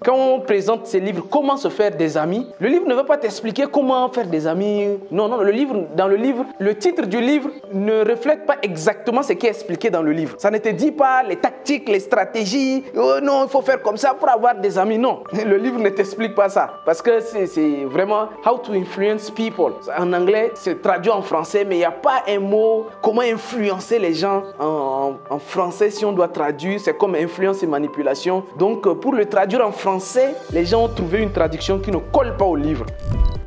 Quand on présente ces livres, comment se faire des amis, le livre ne veut pas t'expliquer comment faire des amis. Non, dans le livre, le titre du livre ne reflète pas exactement ce qui est expliqué dans le livre. Ça ne te dit pas les tactiques, les stratégies. Oh non, il faut faire comme ça pour avoir des amis. Non, le livre ne t'explique pas ça. Parce que c'est vraiment how to influence people. En anglais, c'est traduit en français, mais il n'y a pas un mot comment influencer les gens en français. Si on doit traduire, c'est comme influence et manipulation. Donc, pour le traduire en français, les gens ont trouvé une traduction qui ne colle pas au livre.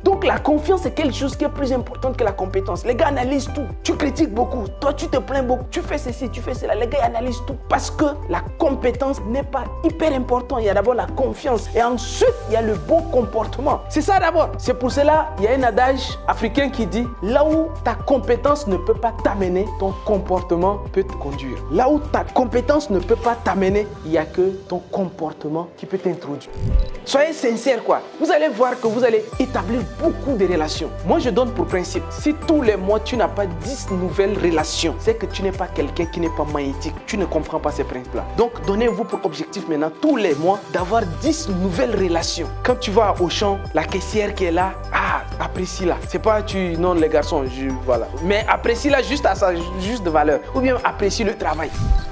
Donc la confiance est quelque chose qui est plus important que la compétence. Les gars analysent tout. Tu critiques beaucoup. Toi, tu te plains beaucoup. Tu fais ceci, tu fais cela. Les gars analysent tout. Parce que la compétence n'est pas hyper important. Il y a d'abord la confiance. Et ensuite, il y a le bon comportement. C'est ça d'abord. C'est pour cela, il y a un adage africain qui dit « Là où ta compétence ne peut pas t'amener, ton comportement peut te conduire. Là où ta compétence ne peut pas t'amener, il n'y a que ton comportement qui peut t'introduire. » Soyez sincères, quoi. Vous allez voir que vous allez établir beaucoup de relations. Moi, je donne pour principe, si tous les mois, tu n'as pas 10 nouvelles relations, c'est que tu n'es pas quelqu'un qui n'est pas magnétique. Tu ne comprends pas ces principes-là. Donc, donnez-vous pour objectif maintenant, tous les mois, d'avoir 10 nouvelles relations. Quand tu vas au champ, la caissière qui est là, apprécie-la. C'est pas non, les garçons, voilà. Mais apprécie-la juste à sa juste valeur. Ou bien apprécie le travail.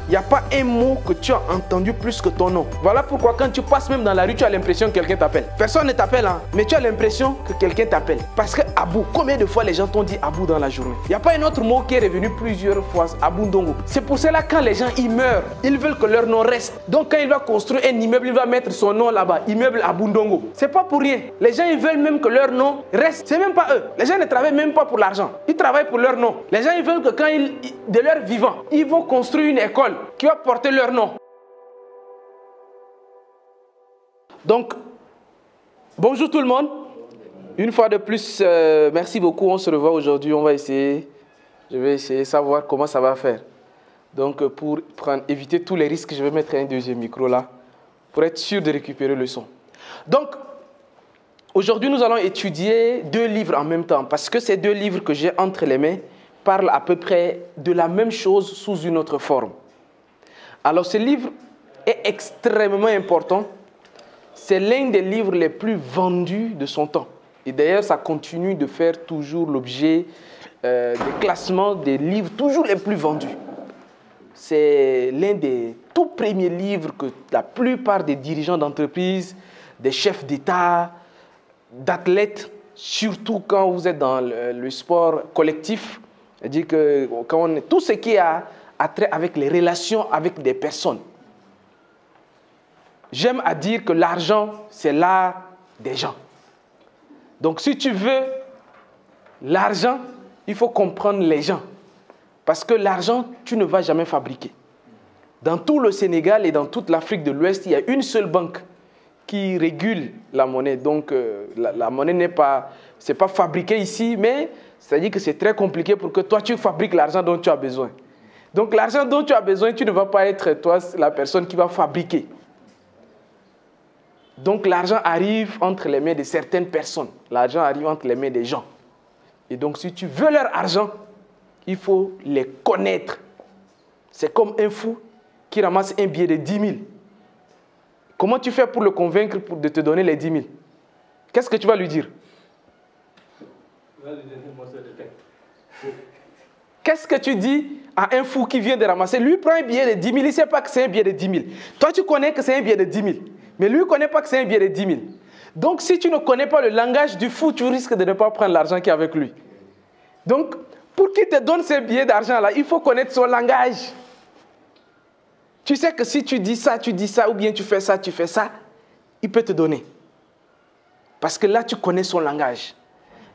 Il n'y a pas un mot que tu as entendu plus que ton nom. Voilà pourquoi quand tu passes même dans la rue, tu as l'impression que quelqu'un t'appelle. Personne ne t'appelle, hein, mais tu as l'impression que quelqu'un t'appelle. Parce que Abou, combien de fois les gens t'ont dit Abou dans la journée? Il n'y a pas un autre mot qui est revenu plusieurs fois, Abou Ndongo. C'est pour cela quand les gens ils meurent, ils veulent que leur nom reste. Donc quand il va construire un immeuble, il va mettre son nom là-bas, immeuble Abou Ndongo. C'est pas pour rien. Les gens ils veulent même que leur nom reste. C'est même pas eux. Les gens ne travaillent même pas pour l'argent. Ils travaillent pour leur nom. Les gens ils veulent que quand de leur vivant, ils vont construire une école qui va porter leur nom. Donc, bonjour tout le monde. Une fois de plus, merci beaucoup. On se revoit aujourd'hui. Je vais essayer de savoir comment ça va faire. Donc, pour éviter tous les risques, je vais mettre un deuxième micro là pour être sûr de récupérer le son. Donc, aujourd'hui, nous allons étudier 2 livres en même temps parce que ces 2 livres que j'ai entre les mains parlent à peu près de la même chose sous une autre forme. Alors, ce livre est extrêmement important. C'est l'un des livres les plus vendus de son temps. Et d'ailleurs, ça continue de faire toujours l'objet des classements des livres toujours les plus vendus. C'est l'un des tout premiers livres que la plupart des dirigeants d'entreprise, des chefs d'État, d'athlètes, surtout quand vous êtes dans le sport collectif, c'est-à-dire que quand tout ce qui a trait avec les relations avec des personnes. J'aime à dire que l'argent, c'est l'art des gens. Donc, si tu veux l'argent, il faut comprendre les gens. Parce que l'argent, tu ne vas jamais fabriquer. Dans tout le Sénégal et dans toute l'Afrique de l'Ouest, il y a une seule banque qui régule la monnaie. Donc, la monnaie n'est pas, c'est pas fabriqué ici, mais c'est-à-dire que c'est très compliqué pour que toi, tu fabriques l'argent dont tu as besoin. Donc, l'argent dont tu as besoin, tu ne vas pas être, toi, la personne qui va fabriquer. Donc, l'argent arrive entre les mains de certaines personnes. L'argent arrive entre les mains des gens. Et donc, si tu veux leur argent, il faut les connaître. C'est comme un fou qui ramasse un billet de 10 000. Comment tu fais pour le convaincre de te donner les 10 000? Qu'est-ce que tu vas lui dire? Qu'est-ce que tu dis à un fou qui vient de ramasser? Lui prend un billet de 10 000, il ne sait pas que c'est un billet de 10 000. Toi, tu connais que c'est un billet de 10 000. Mais lui ne connaît pas que c'est un billet de 10 000. Donc, si tu ne connais pas le langage du fou, tu risques de ne pas prendre l'argent qui est avec lui. Donc, pour qu'il te donne ces billets d'argent-là, il faut connaître son langage. Tu sais que si tu dis ça, ou bien tu fais ça, il peut te donner. Parce que là, tu connais son langage.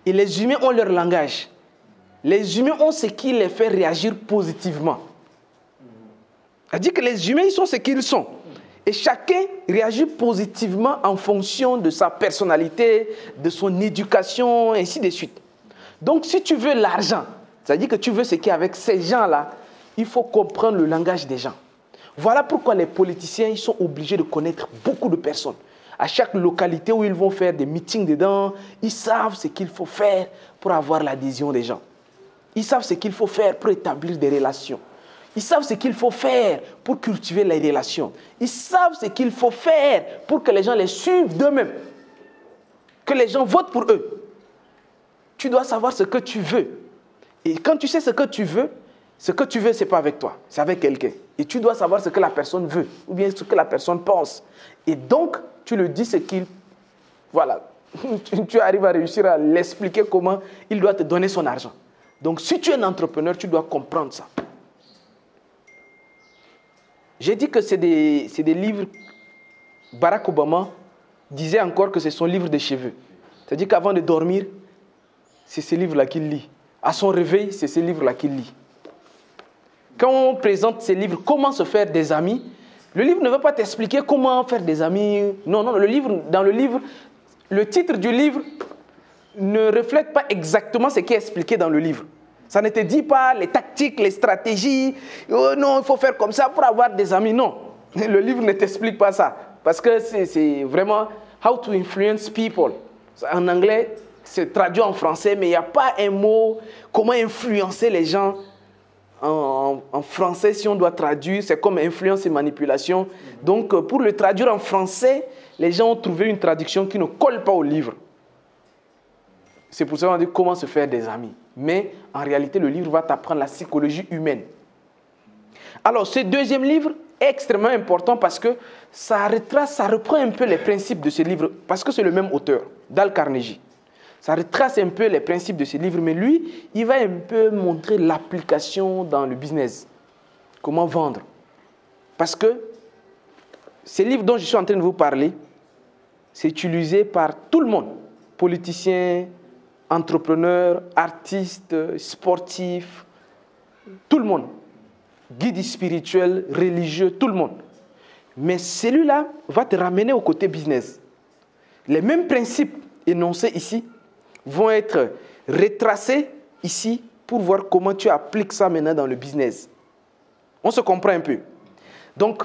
Et les humains ont leur langage. Les humains ont ce qui les fait réagir positivement. C'est-à-dire que les humains, ils sont ce qu'ils sont. Et chacun réagit positivement en fonction de sa personnalité, de son éducation, ainsi de suite. Donc, si tu veux l'argent, c'est-à-dire que tu veux ce qui est avec ces gens-là, il faut comprendre le langage des gens. Voilà pourquoi les politiciens ils sont obligés de connaître beaucoup de personnes. À chaque localité où ils vont faire des meetings dedans, ils savent ce qu'il faut faire pour avoir l'adhésion des gens. Ils savent ce qu'il faut faire pour établir des relations. Ils savent ce qu'il faut faire pour cultiver les relations. Ils savent ce qu'il faut faire pour que les gens les suivent d'eux-mêmes. Que les gens votent pour eux. Tu dois savoir ce que tu veux. Et quand tu sais ce que tu veux, ce n'est pas avec toi, c'est avec quelqu'un. Et tu dois savoir ce que la personne veut, ou bien ce que la personne pense. Et donc, tu lui dis ce qu'il... Voilà. Tu arrives à réussir à l'expliquer comment il doit te donner son argent. Donc, si tu es un entrepreneur, tu dois comprendre ça. J'ai dit que c'est des livres... Barack Obama disait encore que c'est son livre de cheveux. C'est-à-dire qu'avant de dormir, c'est ce livre-là qu'il lit. À son réveil, c'est ce livre-là qu'il lit. Quand on présente ces livres, comment se faire des amis, le livre ne veut pas t'expliquer comment faire des amis. Non, dans le livre, le titre du livre ne reflète pas exactement ce qui est expliqué dans le livre. Ça ne te dit pas les tactiques, les stratégies. Oh non, il faut faire comme ça pour avoir des amis. Non, le livre ne t'explique pas ça. Parce que c'est vraiment « How to influence people ». En anglais, c'est traduit en français, mais il n'y a pas un mot « Comment influencer les gens ». En français, si on doit traduire, c'est comme influence et manipulation. Donc, pour le traduire en français, les gens ont trouvé une traduction qui ne colle pas au livre. C'est pour ça qu'on dit comment se faire des amis. Mais en réalité, le livre va t'apprendre la psychologie humaine. Alors, ce deuxième livre est extrêmement important parce que ça reprend un peu les principes de ce livre, parce que c'est le même auteur, Dale Carnegie. Ça retrace un peu les principes de ce livre, mais lui, il va un peu montrer l'application dans le business. Comment vendre. Parce que ce livre dont je suis en train de vous parler, c'est utilisé par tout le monde. Politiciens, entrepreneurs, artistes, sportifs, tout le monde. Guide spirituel, religieux, tout le monde. Mais celui-là va te ramener au côté business. Les mêmes principes énoncés ici vont être retracés ici pour voir comment tu appliques ça maintenant dans le business. On se comprend un peu. Donc,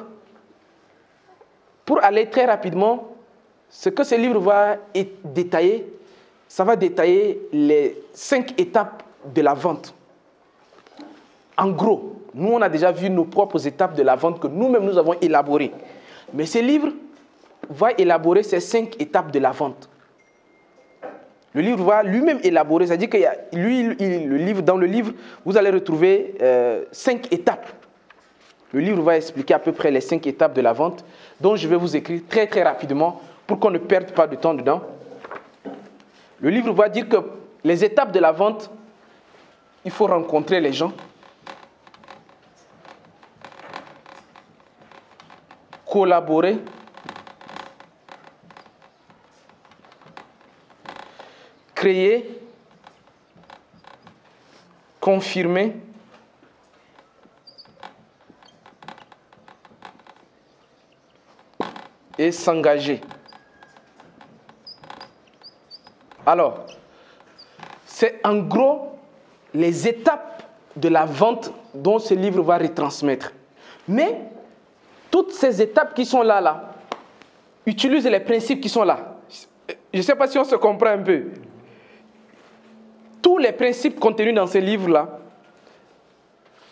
pour aller très rapidement, ce que ce livre va détailler, ça va détailler les 5 étapes de la vente. En gros, nous, on a déjà vu nos propres étapes de la vente que nous-mêmes, nous avons élaborées. Mais ce livre va élaborer ces 5 étapes de la vente. Le livre va lui-même élaborer, c'est-à-dire que dans le livre, vous allez retrouver 5 étapes. Le livre va expliquer à peu près les 5 étapes de la vente, dont je vais vous écrire très très rapidement pour qu'on ne perde pas de temps dedans. Le livre va dire que les étapes de la vente, il faut rencontrer les gens, collaborer, créer, confirmer, et s'engager. Alors, c'est en gros les étapes de la vente dont ce livre va retransmettre. Mais toutes ces étapes qui sont là, utilisent les principes qui sont là. Je ne sais pas si on se comprend un peu. Tous les principes contenus dans ce livre-là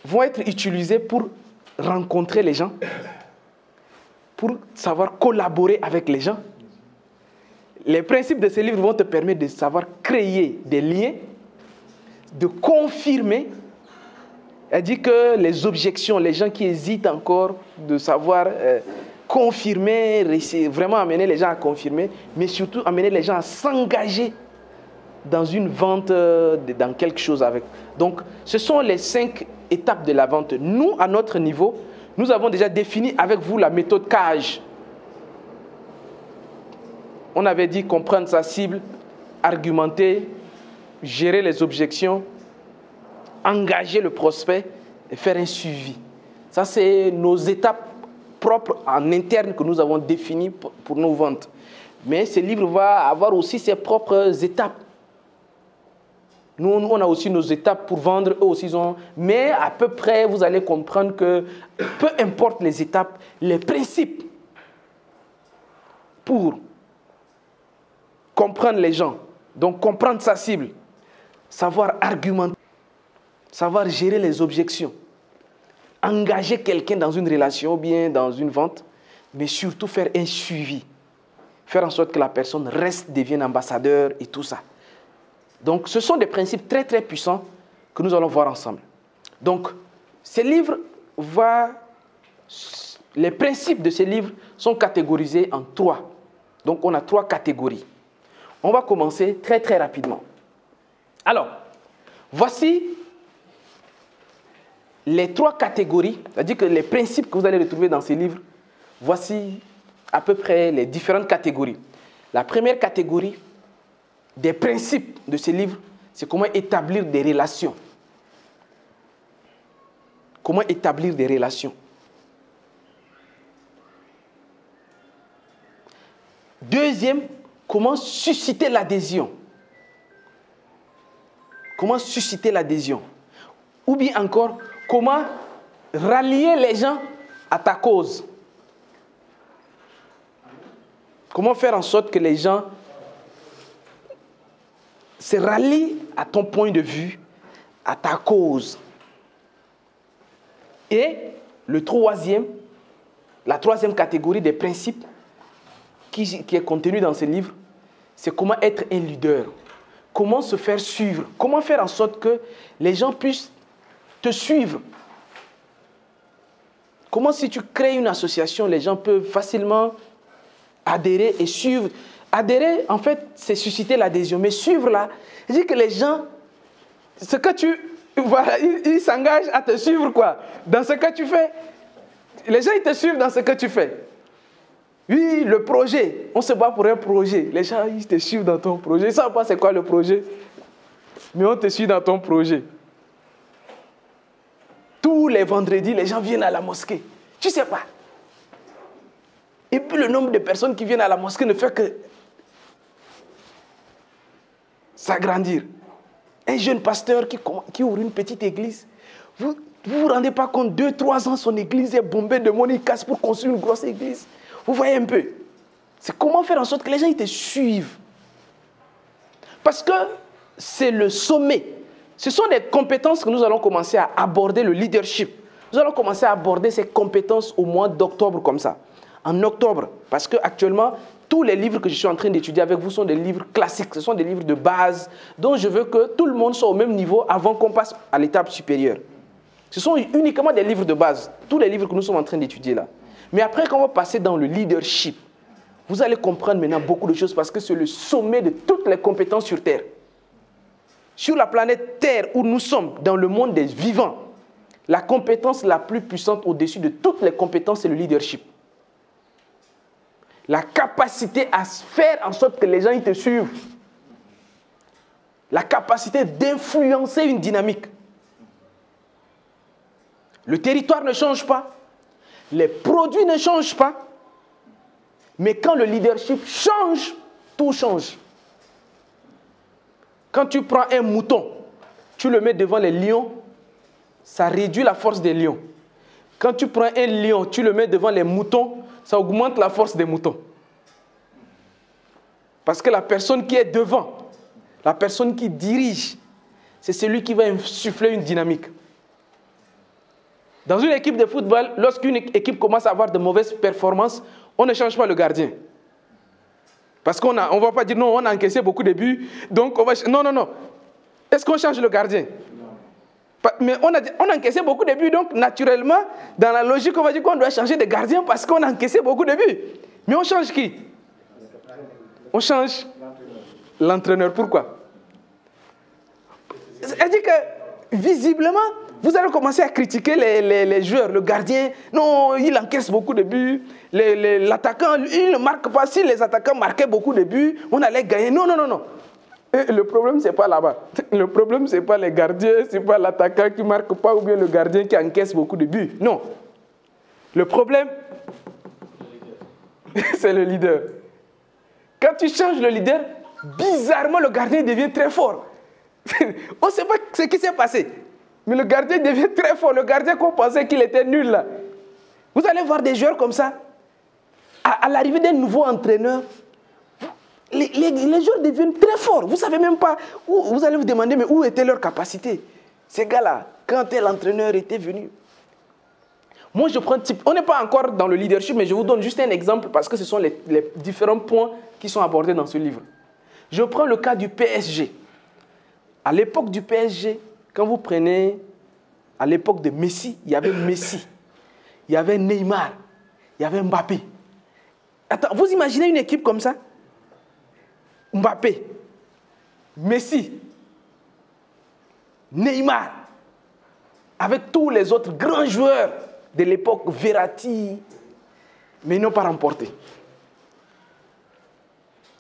vont être utilisés pour rencontrer les gens, pour savoir collaborer avec les gens. Les principes de ce livre vont te permettre de savoir créer des liens, de confirmer. Elle dit que les objections, les gens qui hésitent encore, de savoir confirmer, vraiment amener les gens à confirmer, mais surtout amener les gens à s'engager dans une vente, dans quelque chose avec. Donc, ce sont les 5 étapes de la vente. Nous, à notre niveau, nous avons déjà défini avec vous la méthode CAGE. On avait dit comprendre sa cible, argumenter, gérer les objections, engager le prospect et faire un suivi. Ça, c'est nos étapes propres en interne que nous avons définies pour nos ventes. Mais ce livre va avoir aussi ses propres étapes. Nous, on a aussi nos étapes pour vendre, eux aussi ils ont. Mais à peu près, vous allez comprendre que peu importe les étapes, les principes pour comprendre les gens, donc comprendre sa cible, savoir argumenter, savoir gérer les objections, engager quelqu'un dans une relation ou bien dans une vente, mais surtout faire un suivi. Faire en sorte que la personne reste, devienne ambassadeur et tout ça. Donc, ce sont des principes très, très puissants que nous allons voir ensemble. Donc, ces livres les principes de ces livres sont catégorisés en 3. Donc, on a 3 catégories. On va commencer très, très rapidement. Alors, voici les 3 catégories, c'est-à-dire que les principes que vous allez retrouver dans ces livres. Voici à peu près les différentes catégories. La première catégorie des principes de ces livres, c'est comment établir des relations. Comment établir des relations. Deuxième, comment susciter l'adhésion. Comment susciter l'adhésion. Ou bien encore, comment rallier les gens à ta cause. Comment faire en sorte que les gens se rallient à ton point de vue, à ta cause. Et la troisième catégorie des principes qui est contenue dans ce livre, c'est comment être un leader. Comment se faire suivre. Comment faire en sorte que les gens puissent te suivre. Comment si tu crées une association, les gens peuvent facilement adhérer et suivre. Adhérer, en fait, c'est susciter l'adhésion. Mais suivre, là, c'est-à-dire que les gens, ce que voilà, ils s'engagent à te suivre, quoi. Dans ce que tu fais. Les gens, ils te suivent dans ce que tu fais. Oui, le projet. On se bat pour un projet. Les gens, ils te suivent dans ton projet. Ils ne savent pas c'est quoi le projet. Mais on te suit dans ton projet. Tous les vendredis, les gens viennent à la mosquée. Tu ne sais pas. Et puis le nombre de personnes qui viennent à la mosquée ne fait que s'agrandir. Un jeune pasteur qui ouvre une petite église, vous ne vous rendez pas compte, 2-3 ans, son église est bombée de monde, il casse pour construire une grosse église. Vous voyez un peu. C'est comment faire en sorte que les gens ils te suivent. Parce que c'est le sommet. Ce sont des compétences que nous allons commencer à aborder, le leadership. Nous allons commencer à aborder ces compétences au mois d'octobre comme ça. En octobre, parce qu'actuellement, tous les livres que je suis en train d'étudier avec vous sont des livres classiques, ce sont des livres de base, dont je veux que tout le monde soit au même niveau avant qu'on passe à l'étape supérieure. Ce sont uniquement des livres de base, tous les livres que nous sommes en train d'étudier là. Mais après, quand on va passer dans le leadership, vous allez comprendre maintenant beaucoup de choses parce que c'est le sommet de toutes les compétences sur Terre. Sur la planète Terre où nous sommes, dans le monde des vivants, la compétence la plus puissante au-dessus de toutes les compétences, c'est le leadership. La capacité à faire en sorte que les gens ils te suivent. La capacité d'influencer une dynamique. Le territoire ne change pas. Les produits ne changent pas. Mais quand le leadership change, tout change. Quand tu prends un mouton, tu le mets devant les lions, ça réduit la force des lions. Quand tu prends un lion, tu le mets devant les moutons, ça augmente la force des moutons. Parce que la personne qui est devant, la personne qui dirige, c'est celui qui va insuffler une dynamique. Dans une équipe de football, lorsqu'une équipe commence à avoir de mauvaises performances, on ne change pas le gardien. Parce qu'on ne va pas dire non, on a encaissé beaucoup de buts, donc on va... Non. Est-ce qu'on change le gardien? Mais on a encaissé beaucoup de buts, donc naturellement, dans la logique, on va dire qu'on doit changer de gardien parce qu'on a encaissé beaucoup de buts. Mais on change qui? On change l'entraîneur. Pourquoi? C'est-à-dire que, visiblement, vous allez commencer à critiquer les joueurs. Le gardien, non, il encaisse beaucoup de buts. L'attaquant, il ne marque pas. Si les attaquants marquaient beaucoup de buts, on allait gagner. Non. Et le problème, ce n'est pas là-bas. Le problème, ce n'est pas les gardiens, ce n'est pas l'attaquant qui ne marque pas ou bien le gardien qui encaisse beaucoup de buts. Non. Le problème, c'est le leader. Quand tu changes le leader, bizarrement, le gardien devient très fort. On ne sait pas ce qui s'est passé. Mais le gardien devient très fort. Le gardien qu'on pensait qu'il était nul là. Vous allez voir des joueurs comme ça. À l'arrivée d'un nouveau entraîneur, les joueurs deviennent très forts. Vous ne savez même pas. Vous allez vous demander, mais où était leur capacité? Ces gars-là, quand tel entraîneur était venu, Moi, je prends type. On n'est pas encore dans le leadership, mais je vous donne juste un exemple parce que ce sont les différents points qui sont abordés dans ce livre. Je prends le cas du PSG. À l'époque du PSG, quand vous prenez, à l'époque de Messi, il y avait Messi, il y avait Neymar, il y avait Mbappé. Attends, vous imaginez une équipe comme ça? Mbappé, Messi, Neymar, avec tous les autres grands joueurs de l'époque, Verratti, mais ils n'ont pas remporté.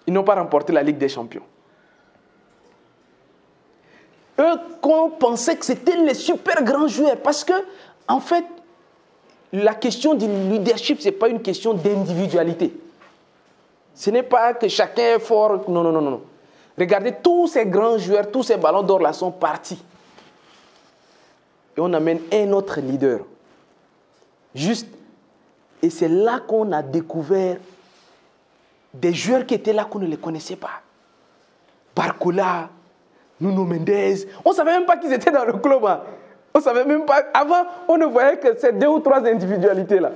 Ils n'ont pas remporté la Ligue des Champions. Eux, qu'on pensait que c'était les super grands joueurs, parce que, en fait, la question du leadership, ce n'est pas une question d'individualité. Ce n'est pas que chacun est fort. Non, non, non, non. Regardez, tous ces grands joueurs, tous ces ballons d'or là sont partis. Et on amène un autre leader. Juste. Et c'est là qu'on a découvert des joueurs qui étaient là qu'on ne les connaissait pas. Barcola, Nuno Mendes. On ne savait même pas qu'ils étaient dans le club. Hein. On ne savait même pas. Avant, on ne voyait que ces 2 ou 3 individualités là.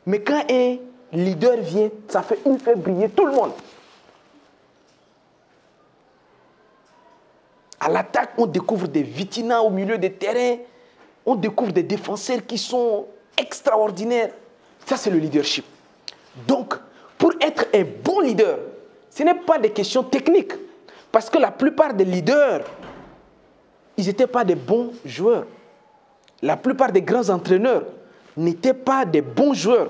Mais quand un leader vient, ça fait briller tout le monde. À l'attaque, on découvre des Vitinha au milieu des terrains. On découvre des défenseurs qui sont extraordinaires. Ça, c'est le leadership. Donc, pour être un bon leader, ce n'est pas des questions techniques. Parce que la plupart des leaders, ils n'étaient pas des bons joueurs. La plupart des grands entraîneurs n'étaient pas des bons joueurs.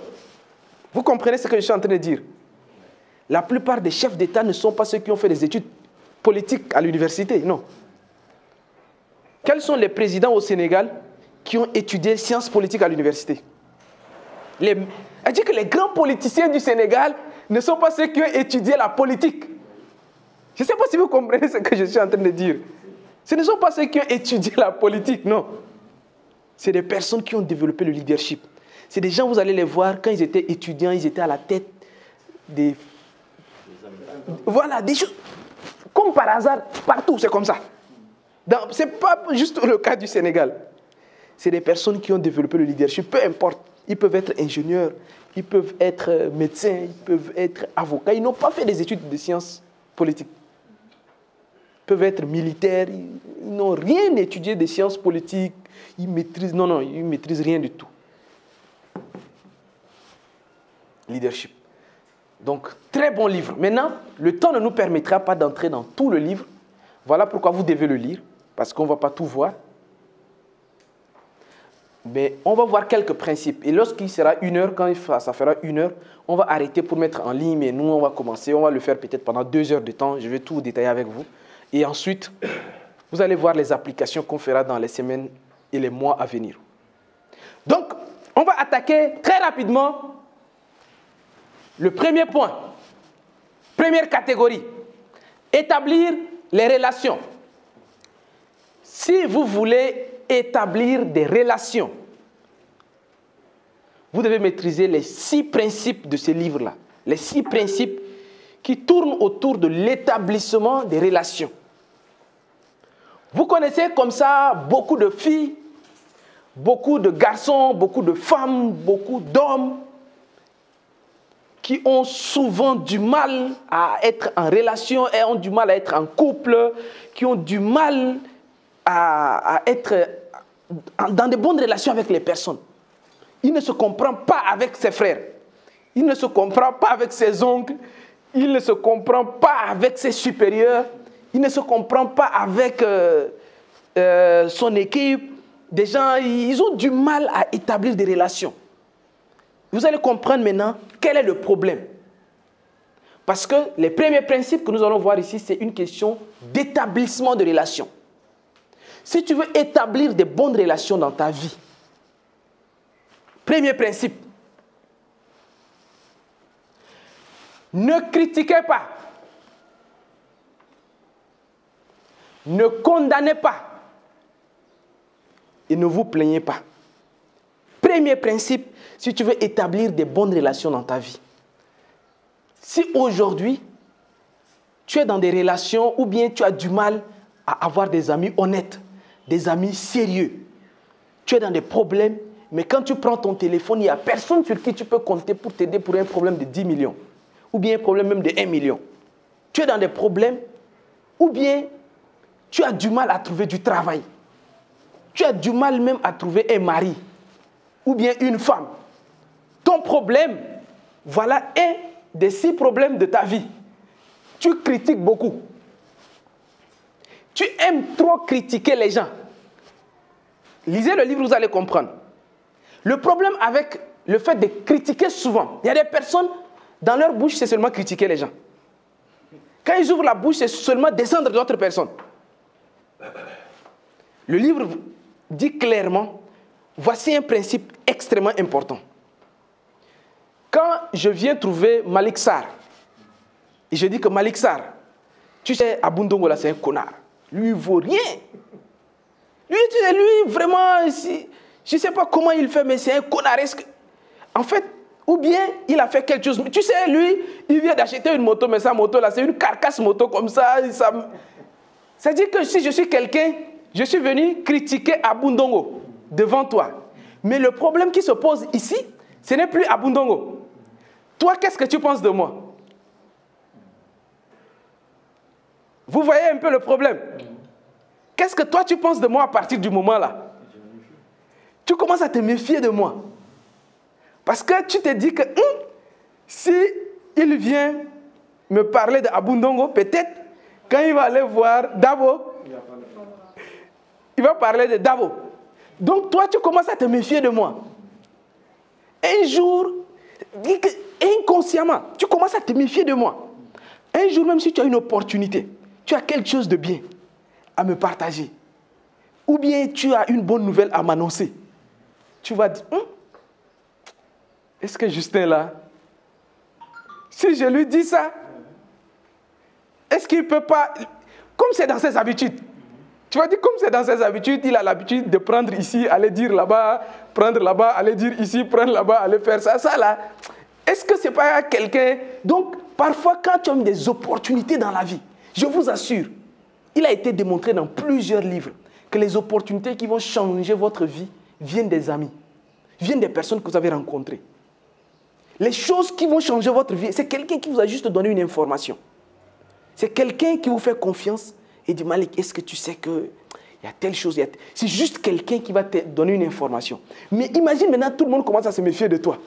Vous comprenez ce que je suis en train de dire? La plupart des chefs d'État ne sont pas ceux qui ont fait des études politiques à l'université, non. Quels sont les présidents au Sénégal qui ont étudié sciences politiques à l'université? C'est-à-dire que les grands politiciens du Sénégal ne sont pas ceux qui ont étudié la politique. Je ne sais pas si vous comprenez ce que je suis en train de dire. Ce ne sont pas ceux qui ont étudié la politique, non. C'est des personnes qui ont développé le leadership. C'est des gens, vous allez les voir, quand ils étaient étudiants, ils étaient à la tête des... Voilà, des choses. Comme par hasard, partout, c'est comme ça. Ce n'est pas juste le cas du Sénégal. C'est des personnes qui ont développé le leadership, peu importe. Ils peuvent être ingénieurs, ils peuvent être médecins, ils peuvent être avocats. Ils n'ont pas fait des études de sciences politiques. Ils peuvent être militaires, ils n'ont rien étudié des sciences politiques. Ils maîtrisent, non, ils ne maîtrisent rien du tout. Leadership. Donc, très bon livre. Maintenant, le temps ne nous permettra pas d'entrer dans tout le livre. Voilà pourquoi vous devez le lire, parce qu'on ne va pas tout voir. Mais on va voir quelques principes. Et lorsqu'il sera 1 heure, quand ça fera 1 heure, on va arrêter pour mettre en ligne. Mais nous, on va commencer. On va le faire peut-être pendant 2 heures de temps. Je vais tout détailler avec vous. Et ensuite, vous allez voir les applications qu'on fera dans les semaines et les mois à venir. Donc, on va attaquer très rapidement le premier point. Première catégorie. Établir les relations. Si vous voulez établir des relations, vous devez maîtriser les 6 principes de ce livre-là. Les 6 principes qui tournent autour de l'établissement des relations. Vous connaissez comme ça beaucoup de filles, beaucoup de garçons, beaucoup de femmes, beaucoup d'hommes qui ont souvent du mal à être en relation et ont du mal à être en couple, qui ont du mal à être dans de bonnes relations avec les personnes. Il ne se comprend pas avec ses frères. Il ne se comprend pas avec ses oncles. Il ne se comprend pas avec ses supérieurs. Il ne se comprend pas avec son équipe. Des gens, ils ont du mal à établir des relations. Vous allez comprendre maintenant quel est le problème. Parce que les premiers principes que nous allons voir ici, c'est une question d'établissement de relations. Si tu veux établir de bonnes relations dans ta vie, premier principe, ne critiquez pas, ne condamnez pas et ne vous plaignez pas. Premier principe, si tu veux établir de bonnes relations dans ta vie. Si aujourd'hui, tu es dans des relations ou bien tu as du mal à avoir des amis honnêtes, des amis sérieux, tu es dans des problèmes, Mais quand tu prends ton téléphone, il n'y a personne sur qui tu peux compter pour t'aider pour un problème de 10 millions. Ou bien un problème même de 1 million. Tu es dans des problèmes, ou bien tu as du mal à trouver du travail. Tu as du mal même à trouver un mari. Ou bien une femme. Ton problème, voilà un des 6 problèmes de ta vie. Tu critiques beaucoup. Tu aimes trop critiquer les gens. Lisez le livre, vous allez comprendre. Le problème avec le fait de critiquer souvent, il y a des personnes, dans leur bouche, c'est seulement critiquer les gens. Quand ils ouvrent la bouche, c'est seulement descendre d'autres personnes. Le livre dit clairement, voici un principe extrêmement important. Quand je viens trouver Malik Sarr, et je dis que Malik Sarr, tu sais, Abou Ndongo là, c'est un connard. Lui, il ne vaut rien. Lui vraiment, je ne sais pas comment il fait, mais c'est un connard. En fait, ou bien il a fait quelque chose. Tu sais, lui, il vient d'acheter une moto, mais sa moto là, c'est une carcasse moto comme ça. Ça dit que si je suis quelqu'un, je suis venu critiquer Abou Ndongo devant toi. Mais le problème qui se pose ici, ce n'est plus Abou Ndongo. Toi, qu'est-ce que tu penses de moi? Vous voyez un peu le problème? Qu'est-ce que toi tu penses de moi à partir du moment là? Tu commences à te méfier de moi. Parce que tu te dis que si il vient me parler de Abou Ndongo, peut-être quand il va aller voir Dabo, il va parler de Dabo. Donc toi tu commences à te méfier de moi. Un jour, inconsciemment, tu commences à te méfier de moi. Un jour même si tu as une opportunité, tu as quelque chose de bien à me partager, ou bien tu as une bonne nouvelle à m'annoncer, tu vas dire, est-ce que Justin là, si je lui dis ça, est-ce qu'il ne peut pas, comme c'est dans ses habitudes, tu vas dire comme c'est dans ses habitudes, il a l'habitude de prendre ici, aller dire là-bas, prendre là-bas, aller dire ici, prendre là-bas, aller faire ça, ça là, est-ce que ce n'est pas quelqu'un, donc parfois quand tu as des opportunités dans la vie, je vous assure, il a été démontré dans plusieurs livres que les opportunités qui vont changer votre vie viennent des amis, viennent des personnes que vous avez rencontrées. Les choses qui vont changer votre vie, c'est quelqu'un qui vous a juste donné une information. C'est quelqu'un qui vous fait confiance et dit, Malik, est-ce que tu sais qu'il y a telle chose, c'est juste quelqu'un qui va te donner une information. Mais imagine maintenant, tout le monde commence à se méfier de toi.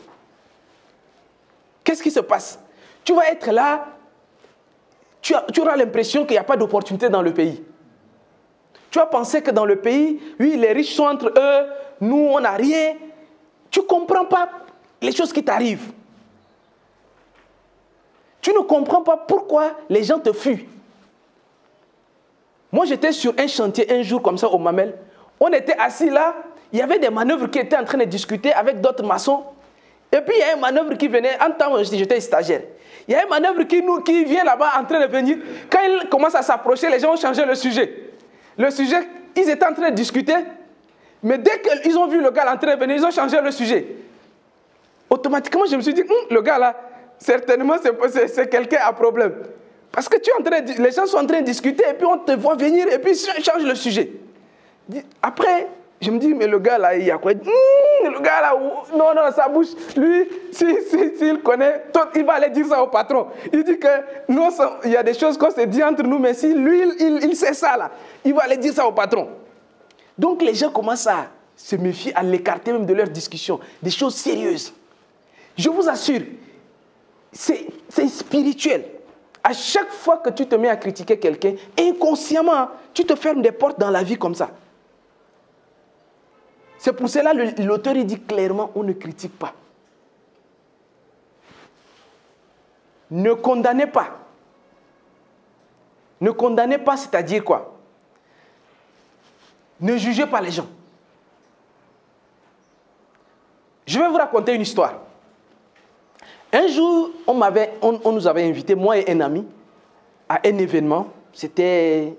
Qu'est-ce qui se passe? Tu vas être là, tu auras l'impression qu'il n'y a pas d'opportunité dans le pays. Tu vas penser que dans le pays, oui, les riches sont entre eux, nous, on n'a rien. Tu ne comprends pas les choses qui t'arrivent. Tu ne comprends pas pourquoi les gens te fuient. Moi, j'étais sur un chantier un jour comme ça au Mamel. On était assis là, il y avait des manœuvres qui étaient en train de discuter avec d'autres maçons. Et puis, il y a une manœuvre qui venait, en temps où j'étais stagiaire. Il y a une manœuvre qui vient là-bas en train de venir. Quand il commence à s'approcher, les gens ont changé le sujet. Le sujet, ils étaient en train de discuter. Mais dès qu'ils ont vu le gars en train de venir, ils ont changé le sujet. Automatiquement, je me suis dit, le gars là, certainement, c'est quelqu'un à problème. Parce que les gens sont en train de discuter et puis on te voit venir et puis ils changent le sujet. Après, je me dis, mais le gars là, il y a quoi? Le gars là, non, sa bouche, lui, s'il connaît, il va aller dire ça au patron. Il dit que non, il y a des choses qu'on s'est dit entre nous, mais si lui, il sait ça là, il va aller dire ça au patron. Donc les gens commencent à se méfier, à l'écarter même de leurs discussions, des choses sérieuses. Je vous assure, c'est spirituel. À chaque fois que tu te mets à critiquer quelqu'un, inconsciemment, tu te fermes des portes dans la vie comme ça. C'est pour cela que l'auteur dit clairement, on ne critique pas. Ne condamnez pas. Ne condamnez pas, c'est-à-dire quoi? Ne jugez pas les gens. Je vais vous raconter une histoire. Un jour, on nous avait invités, moi et un ami, à un événement. C'était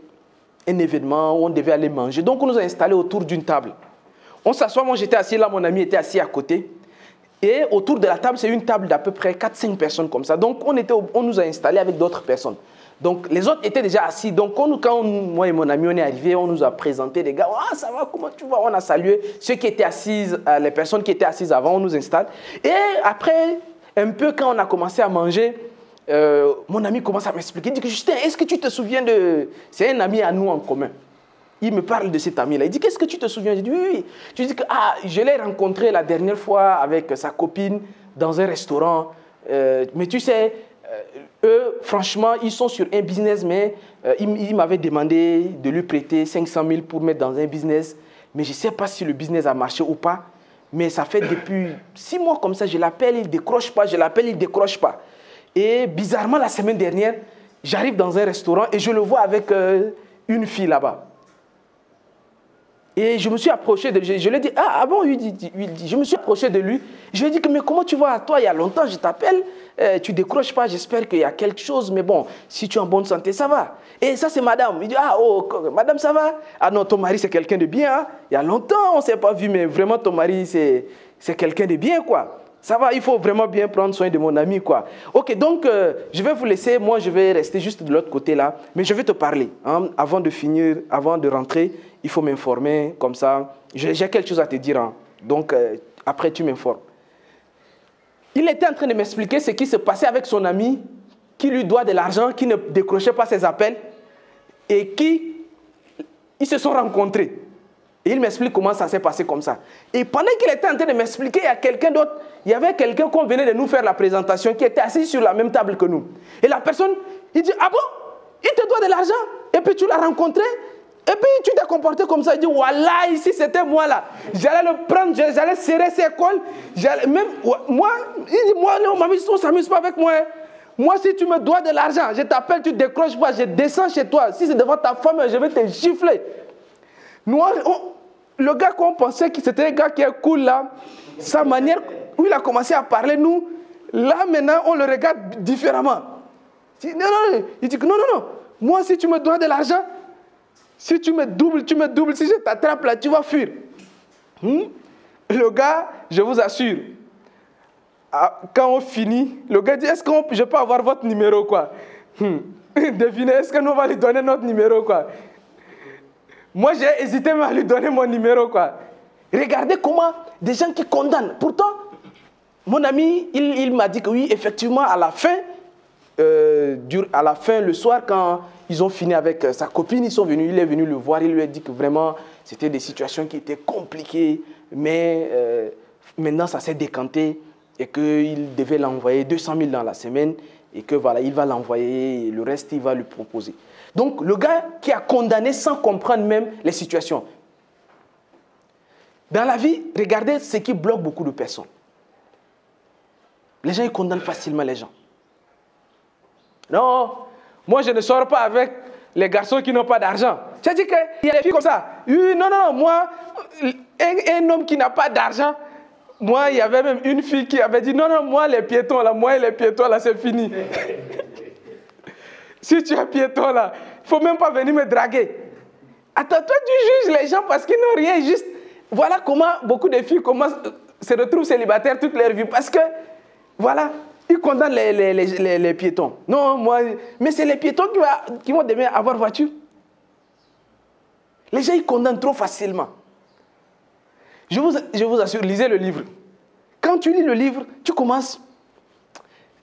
un événement où on devait aller manger. Donc, on nous a installés autour d'une table. On s'assoit, moi j'étais assis là, mon ami était assis à côté. Et autour de la table, c'est une table d'à peu près 4-5 personnes comme ça. Donc, on nous a installés avec d'autres personnes. Donc, les autres étaient déjà assis. Donc, quand moi et mon ami, on est arrivés, on nous a présenté des gars. Ah, ça va, comment tu vas? On a salué ceux qui étaient assis, les personnes qui étaient assises avant, on nous installe. Et après, un peu, quand on a commencé à manger, mon ami commence à m'expliquer. Il dit que Justin, est-ce que tu te souviens de... C'est un ami à nous en commun. Il me parle de cet ami-là. Il dit, qu'est-ce que tu te souviens? Je dis, oui. Tu dis que je l'ai rencontré la dernière fois avec sa copine dans un restaurant. Mais tu sais... eux, franchement, ils sont sur un business, mais ils m'avaient demandé de lui prêter 500 000 pour mettre dans un business. Mais je ne sais pas si le business a marché ou pas. Mais ça fait depuis 6 mois comme ça, je l'appelle, il ne décroche pas, je l'appelle, il ne décroche pas. Et bizarrement, la semaine dernière, j'arrive dans un restaurant et je le vois avec une fille là-bas. Et je me suis approché de lui, je lui ai dit, ah bon, je me suis approché de lui, je lui ai dit, mais comment tu vas? Toi, il y a longtemps, je t'appelle, tu ne décroches pas, j'espère qu'il y a quelque chose, mais bon, si tu es en bonne santé, ça va. Et ça, c'est madame. Il dit, madame, ça va? Ah non, ton mari, c'est quelqu'un de bien, hein? Il y a longtemps, on ne s'est pas vu, mais vraiment, ton mari, c'est quelqu'un de bien, quoi. Ça va, il faut vraiment bien prendre soin de mon ami, quoi. Ok, donc, je vais vous laisser, moi, je vais rester juste de l'autre côté, là, mais je vais te parler, hein, avant de finir, avant de rentrer. Il faut m'informer, comme ça. J'ai quelque chose à te dire. Hein. Donc, après, tu m'informes. Il était en train de m'expliquer ce qui se passait avec son ami, qui lui doit de l'argent, qui ne décrochait pas ses appels, et ils se sont rencontrés. Et il m'explique comment ça s'est passé comme ça. Et pendant qu'il était en train de m'expliquer, il y a quelqu'un d'autre, il y avait quelqu'un qu'on venait de nous faire la présentation, qui était assis sur la même table que nous. Et la personne, il dit, ah bon, il te doit de l'argent, et puis tu l'as rencontré? Et puis tu t'es comporté comme ça, il dit, voilà, ici c'était moi là. J'allais le prendre, j'allais serrer ses cols. Même moi, il dit, moi, non, mamie, on ne s'amuse pas avec moi. Moi, si tu me dois de l'argent, je t'appelle, tu ne décroches pas, je descends chez toi. Si c'est devant ta femme, je vais te gifler. Nous, le gars qu'on pensait que c'était un gars qui est cool là, sa manière où il a commencé à parler, nous, là maintenant, on le regarde différemment. Il dit, non, moi, si tu me dois de l'argent, si tu me doubles, si je t'attrape là, tu vas fuir. Le gars, je vous assure, quand on finit, le gars dit, est-ce que je peux avoir votre numéro, quoi? Devinez, est-ce que nous allons lui donner notre numéro, quoi? Moi, j'ai hésité à lui donner mon numéro, quoi. Regardez comment des gens qui condamnent. Pourtant, mon ami, il m'a dit que oui, effectivement, à la fin, le soir, quand ils ont fini avec sa copine, il est venu le voir, il lui a dit que vraiment, c'était des situations qui étaient compliquées, mais maintenant, ça s'est décanté et qu'il devait l'envoyer 200 000 dans la semaine et que voilà, il va l'envoyer et le reste, il va lui proposer. Donc, le gars qui a condamné sans comprendre même les situations. Dans la vie, regardez ce qui bloque beaucoup de personnes. Les gens, ils condamnent facilement les gens. Non, moi je ne sors pas avec les garçons qui n'ont pas d'argent. Tu as dit qu'il y a des filles comme ça. Non, moi, un homme qui n'a pas d'argent, moi, il y avait même une fille qui avait dit, non, moi, les piétons là, c'est fini. Si tu es piéton là, il ne faut même pas venir me draguer. Attends, toi, tu juges les gens parce qu'ils n'ont rien, juste... Voilà comment beaucoup de filles se retrouvent célibataires toute leur vie. Parce que, voilà... Ils condamnent les piétons. Non, moi, mais c'est les piétons qui vont demain avoir voiture. Les gens, ils condamnent trop facilement. Je vous assure, lisez le livre. Quand tu lis le livre, tu commences...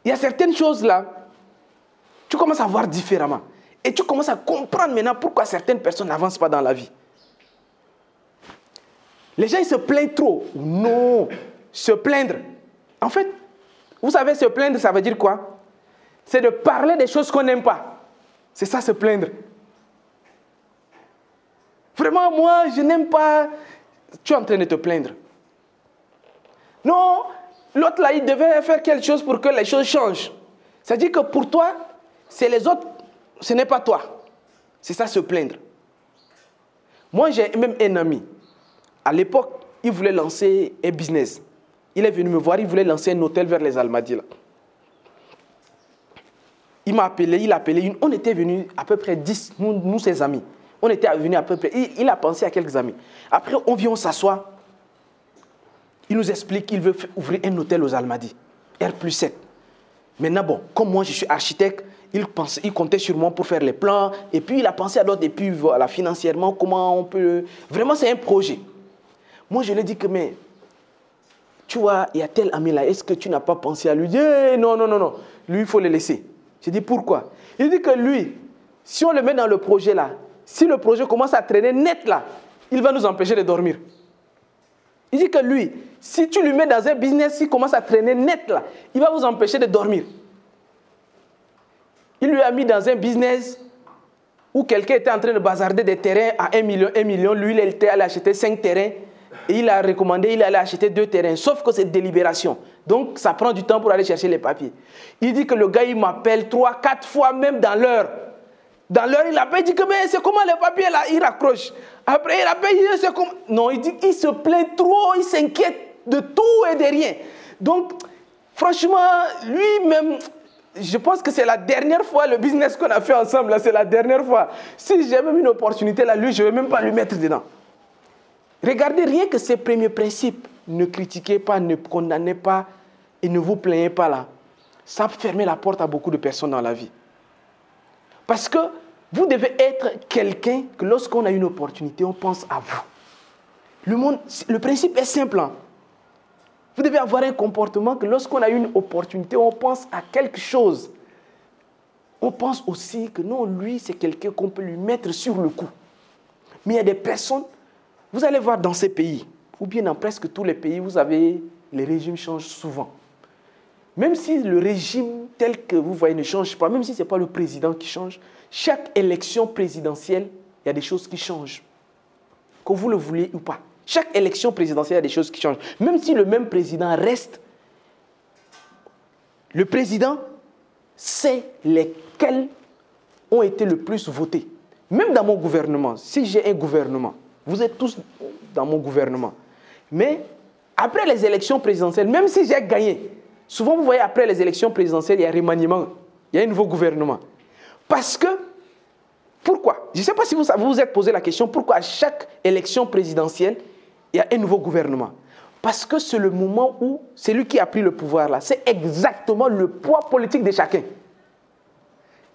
Il y a certaines choses là, tu commences à voir différemment. Et tu commences à comprendre maintenant pourquoi certaines personnes n'avancent pas dans la vie. Les gens, ils se plaignent trop. Non, se plaindre. En fait, vous savez, se plaindre, ça veut dire quoi? C'est de parler des choses qu'on n'aime pas. C'est ça, se plaindre. Vraiment, moi, je n'aime pas... Tu es en train de te plaindre. Non, l'autre là, il devait faire quelque chose pour que les choses changent. C'est-à-dire que pour toi, c'est les autres, ce n'est pas toi. C'est ça, se plaindre. Moi, j'ai même un ami. À l'époque, il voulait lancer un business. Il est venu me voir, il voulait lancer un hôtel vers les Almadies. Là. Il m'a appelé, on était venus à peu près 10, nous ses amis. On était venus à peu près, il a pensé à quelques amis. Après, on vient, on s'assoit. Il nous explique qu'il veut ouvrir un hôtel aux Almadies, R+7. Maintenant, bon, comme moi je suis architecte, il comptait sur moi pour faire les plans, et puis il a pensé à d'autres, et puis voilà, financièrement, comment on peut... Vraiment, c'est un projet. Moi, je lui ai dit que, mais, tu vois, il y a tel ami là, est-ce que tu n'as pas pensé à lui? Il dit, non, non, non, non, lui, il faut le laisser. J'ai dit, pourquoi? Il dit que lui, si on le met dans le projet là, si le projet commence à traîner net là, il va nous empêcher de dormir. Il dit que lui, si tu lui mets dans un business, s'il commence à traîner net là, il va vous empêcher de dormir. Il lui a mis dans un business où quelqu'un était en train de bazarder des terrains à 1 million. Lui, il était allé acheter 5 terrains et il a recommandé, il allait acheter 2 terrains. Sauf que c'est délibération. Donc, ça prend du temps pour aller chercher les papiers. Il dit que le gars, il m'appelle 3, 4 fois même dans l'heure. Dans l'heure, il appelle, il dit que mais c'est comment les papiers là? Il raccroche. Après, il appelle, il dit c'est comment? Non, il dit qu'il se plaint trop, il s'inquiète de tout et de rien. Donc, franchement, lui-même... Je pense que c'est la dernière fois le business qu'on a fait ensemble, là, c'est la dernière fois. Si j'ai même une opportunité là, lui, je ne vais même pas lui mettre dedans. Regardez rien que ces premiers principes. Ne critiquez pas, ne condamnez pas et ne vous plaignez pas là. Ça ferme la porte à beaucoup de personnes dans la vie. Parce que vous devez être quelqu'un que lorsqu'on a une opportunité, on pense à vous. Le principe est simple. Hein? Vous devez avoir un comportement que lorsqu'on a une opportunité, on pense à quelque chose. On pense aussi que non, lui, c'est quelqu'un qu'on peut lui mettre sur le coup. Mais il y a des personnes, vous allez voir dans ces pays, ou bien dans presque tous les pays, vous avez, les régimes changent souvent. Même si le régime tel que vous voyez ne change pas, même si ce n'est pas le président qui change, chaque élection présidentielle, il y a des choses qui changent. Que vous le vouliez ou pas. Chaque élection présidentielle, il y a des choses qui changent. Même si le même président reste, le président sait lesquels ont été le plus votés. Même dans mon gouvernement, si j'ai un gouvernement, vous êtes tous dans mon gouvernement. Mais après les élections présidentielles, même si j'ai gagné, souvent vous voyez après les élections présidentielles, il y a un remaniement, il y a un nouveau gouvernement. Parce que, pourquoi? Je ne sais pas si vous vous êtes posé la question, pourquoi à chaque élection présidentielle, il y a un nouveau gouvernement. Parce que c'est le moment où celui qui a pris le pouvoir là, c'est exactement le poids politique de chacun.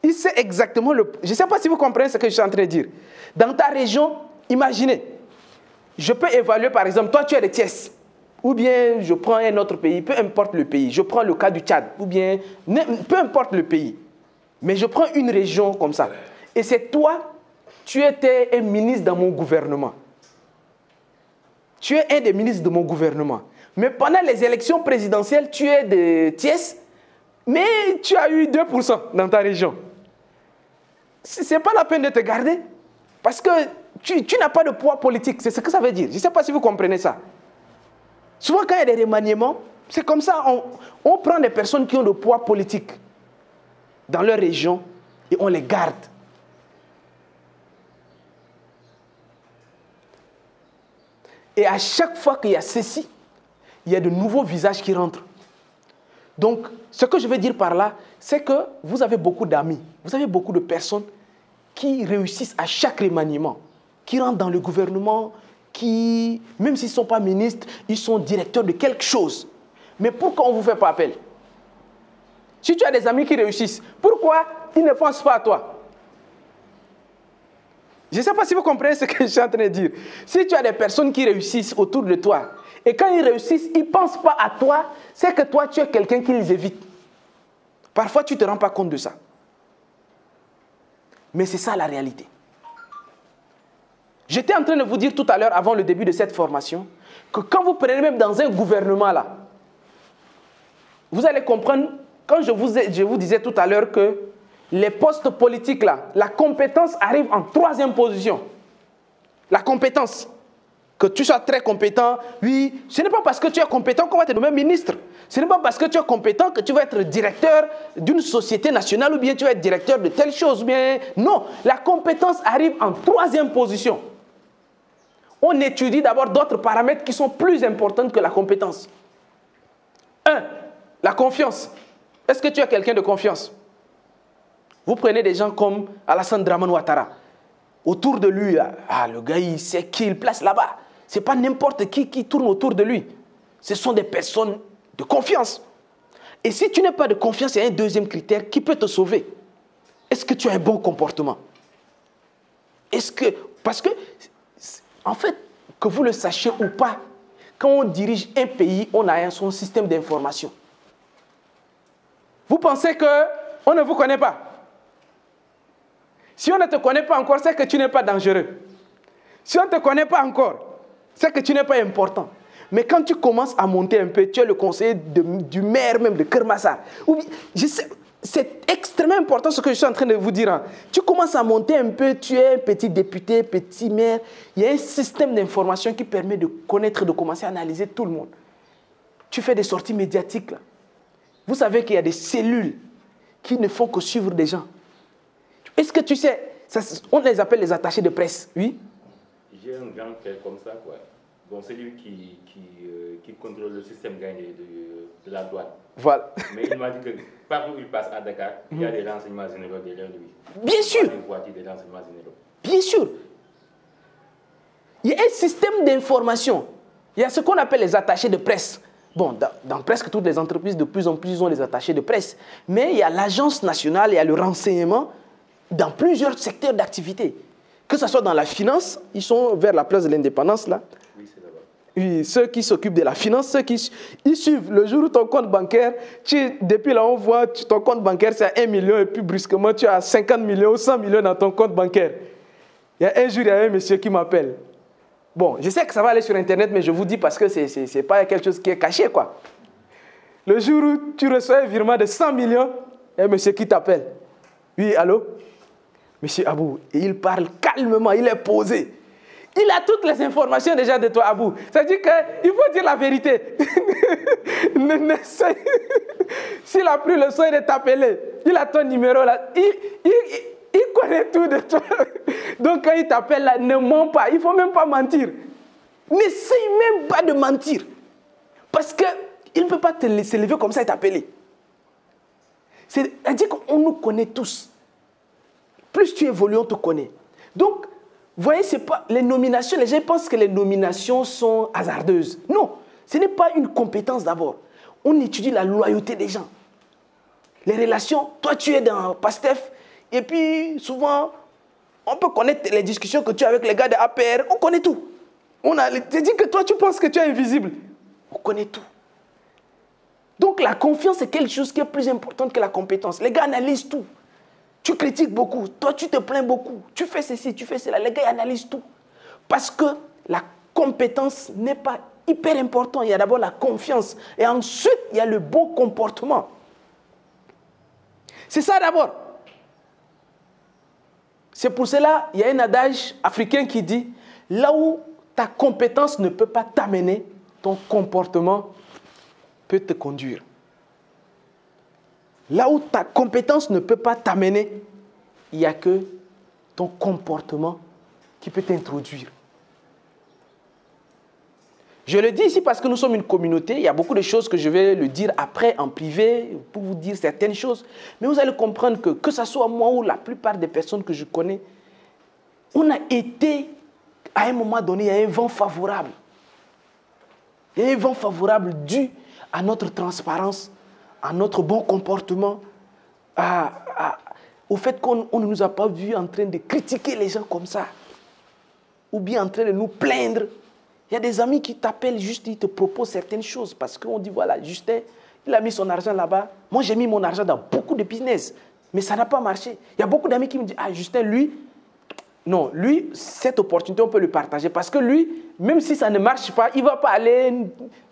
Il sait exactement le... Je ne sais pas si vous comprenez ce que je suis en train de dire. Dans ta région, imaginez, je peux évaluer par exemple, toi tu es de Thiès, ou bien je prends un autre pays, peu importe le pays, je prends le cas du Tchad, ou bien peu importe le pays, mais je prends une région comme ça. Et c'est toi, tu étais un ministre dans mon gouvernement. Tu es un des ministres de mon gouvernement. Mais pendant les élections présidentielles, tu es de Thiès, mais tu as eu 2% dans ta région. Ce n'est pas la peine de te garder. Parce que tu n'as pas de poids politique. C'est ce que ça veut dire. Je ne sais pas si vous comprenez ça. Souvent, quand il y a des remaniements, c'est comme ça. On prend des personnes qui ont de poids politique dans leur région et on les garde. Et à chaque fois qu'il y a ceci, il y a de nouveaux visages qui rentrent. Donc, ce que je veux dire par là, c'est que vous avez beaucoup d'amis, vous avez beaucoup de personnes qui réussissent à chaque remaniement, qui rentrent dans le gouvernement, qui, même s'ils ne sont pas ministres, ils sont directeurs de quelque chose. Mais pourquoi on ne vous fait pas appel? Si tu as des amis qui réussissent, pourquoi ils ne pensent pas à toi? Je ne sais pas si vous comprenez ce que je suis en train de dire. Si tu as des personnes qui réussissent autour de toi, et quand ils réussissent, ils ne pensent pas à toi, c'est que toi, tu es quelqu'un qui les évite. Parfois, tu ne te rends pas compte de ça. Mais c'est ça la réalité. J'étais en train de vous dire tout à l'heure, avant le début de cette formation, que quand vous prenez même dans un gouvernement là, vous allez comprendre, quand je vous disais tout à l'heure que les postes politiques là, la compétence arrive en 3e position. La compétence. Que tu sois très compétent, oui, ce n'est pas parce que tu es compétent qu'on va te nommer ministre. Ce n'est pas parce que tu es compétent que tu vas être directeur d'une société nationale ou bien tu vas être directeur de telle chose. Bien, non, la compétence arrive en 3e position. On étudie d'abord d'autres paramètres qui sont plus importants que la compétence. 1. La confiance. Est-ce que tu es quelqu'un de confiance? Vous prenez des gens comme Alassane Dramane Ouattara. Autour de lui, le gars, il sait qui il place là-bas. Ce n'est pas n'importe qui tourne autour de lui. Ce sont des personnes de confiance. Et si tu n'as pas de confiance, il y a un deuxième critère qui peut te sauver. Est-ce que tu as un bon comportement? Parce que, en fait, que vous le sachiez ou pas, quand on dirige un pays, on a son système d'information. Vous pensez qu'on ne vous connaît pas? Si on ne te connaît pas encore, c'est que tu n'es pas dangereux. Si on ne te connaît pas encore, c'est que tu n'es pas important. Mais quand tu commences à monter un peu, tu es le conseiller du maire même de Kermassar. C'est extrêmement important ce que je suis en train de vous dire. Hein. Tu commences à monter un peu, tu es un petit député, petit maire. Il y a un système d'information qui permet de connaître, de commencer à analyser tout le monde. Tu fais des sorties médiatiques. Là. Vous savez qu'il y a des cellules qui ne font que suivre des gens. Est-ce que tu sais, on les appelle les attachés de presse, oui? J'ai un grand frère comme ça, quoi. Bon, c'est lui qui contrôle le système gagné de la douane. Voilà. Mais il m'a dit que partout où il passe à Dakar, il y a des renseignements généraux derrière lui. Bien sûr. Des voitures, des renseignements généraux. Bien sûr. Il y a un système d'information. Il y a ce qu'on appelle les attachés de presse. Bon, dans presque toutes les entreprises, de plus en plus, ils ont les attachés de presse. Mais il y a l'agence nationale, il y a le renseignement dans plusieurs secteurs d'activité. Que ce soit dans la finance, ils sont vers la place de l'Indépendance, là. Oui, c'est là-bas. Oui, ceux qui s'occupent de la finance, ils suivent le jour où ton compte bancaire, depuis là, on voit ton compte bancaire, c'est à 1 million, et puis brusquement, tu as 50 millions ou 100 millions dans ton compte bancaire. Il y a un jour, il y a un monsieur qui m'appelle. Bon, je sais que ça va aller sur Internet, mais je vous dis parce que ce n'est pas quelque chose qui est caché, quoi. Le jour où tu reçois un virement de 100 millions, il y a un monsieur qui t'appelle. Oui, allô? Monsieur Abou, et il parle calmement, il est posé. Il a toutes les informations déjà de toi, Abou. Ça veut dire qu'il faut dire la vérité. S'il a pris le soin de t'appeler, il a ton numéro là, il connaît tout de toi. Donc quand il t'appelle là, ne mens pas, il ne faut même pas mentir. N'essaye même pas de mentir. Parce qu'il ne peut pas se lever comme ça et t'appeler. C'est-à-dire qu'on nous connaît tous. Plus tu évolues, on te connaît. Donc, vous voyez, c'est pas les nominations, les gens pensent que les nominations sont hasardeuses. Non, ce n'est pas une compétence d'abord. On étudie la loyauté des gens. Les relations, toi tu es dans PASTEF, et puis souvent, on peut connaître les discussions que tu as avec les gars de APR, on connaît tout. C'est-à-dire que toi tu penses que tu es invisible. On connaît tout. Donc la confiance est quelque chose qui est plus important que la compétence. Les gars analysent tout. Tu critiques beaucoup, toi tu te plains beaucoup, tu fais ceci, tu fais cela, les gars analysent tout. Parce que la compétence n'est pas hyper importante, il y a d'abord la confiance et ensuite il y a le bon comportement. C'est ça d'abord. C'est pour cela, il y a un adage africain qui dit, là où ta compétence ne peut pas t'amener, ton comportement peut te conduire. Là où ta compétence ne peut pas t'amener, il n'y a que ton comportement qui peut t'introduire. Je le dis ici parce que nous sommes une communauté. Il y a beaucoup de choses que je vais le dire après en privé pour vous dire certaines choses. Mais vous allez comprendre que ce soit moi ou la plupart des personnes que je connais, on a été, à un moment donné, il y a un vent favorable. Il y a un vent favorable dû à notre transparence, à notre bon comportement, au fait qu'on ne nous a pas vus en train de critiquer les gens comme ça, ou bien en train de nous plaindre. Il y a des amis qui t'appellent juste, ils te proposent certaines choses, parce qu'on dit, voilà, Justin, il a mis son argent là-bas. Moi, j'ai mis mon argent dans beaucoup de business, mais ça n'a pas marché. Il y a beaucoup d'amis qui me disent, ah, Justin, lui, non, lui, cette opportunité, on peut lui partager, parce que lui, même si ça ne marche pas, il ne va pas aller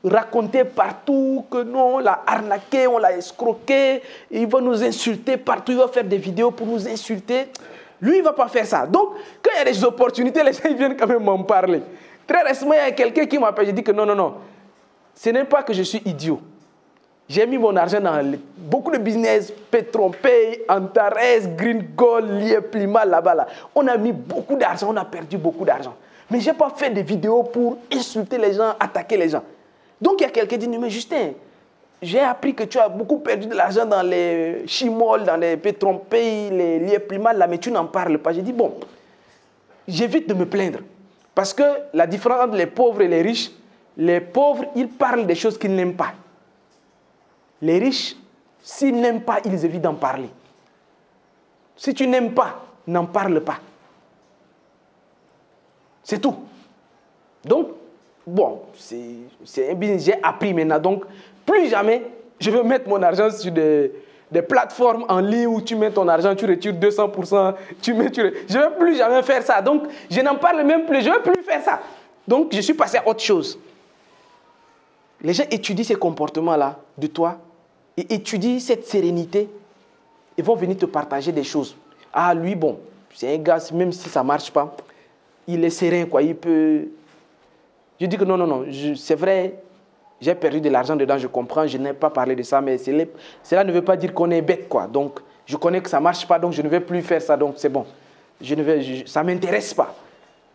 raconter partout que non, on l'a arnaqué, on l'a escroqué, il va nous insulter partout, il va faire des vidéos pour nous insulter. Lui, il ne va pas faire ça. Donc, quand il y a des opportunités, les gens ils viennent quand même m'en parler. Très récemment, il y a quelqu'un qui m'appelle, j'ai dit que non, non, non, ce n'est pas que je suis idiot. J'ai mis mon argent dans beaucoup de business, Petronpay, Antares, Green Gold, Lieplima, là-bas. Là. On a mis beaucoup d'argent, on a perdu beaucoup d'argent. Mais je n'ai pas fait de vidéos pour insulter les gens, attaquer les gens. Donc il y a quelqu'un qui dit, mais Justin, j'ai appris que tu as beaucoup perdu de l'argent dans les Chimol, dans les Petronpay, les Lieplima, là, mais tu n'en parles pas. J'ai dit, bon, j'évite de me plaindre. Parce que la différence entre les pauvres et les riches, Les pauvres, ils parlent des choses qu'ils n'aiment pas. Les riches, s'ils n'aiment pas, ils évitent d'en parler. Si tu n'aimes pas, n'en parle pas. C'est tout. Donc, bon, c'est un business, j'ai appris maintenant. Donc, plus jamais, je veux mettre mon argent sur des plateformes en ligne où tu mets ton argent, tu retires 200%, je ne veux plus jamais faire ça. Donc, je n'en parle même plus, je ne veux plus faire ça. Donc, je suis passé à autre chose. Les gens étudient ces comportements-là de toi et étudient cette sérénité. Ils vont venir te partager des choses. Ah, lui, bon, c'est un gars, même si ça ne marche pas, il est serein, quoi. Il peut... Je dis que non, c'est vrai, j'ai perdu de l'argent dedans, je comprends, je n'ai pas parlé de ça, mais cela ne veut pas dire qu'on est bête, quoi. Donc, je connais que ça ne marche pas, donc je ne vais plus faire ça, donc c'est bon. Ça ne m'intéresse pas.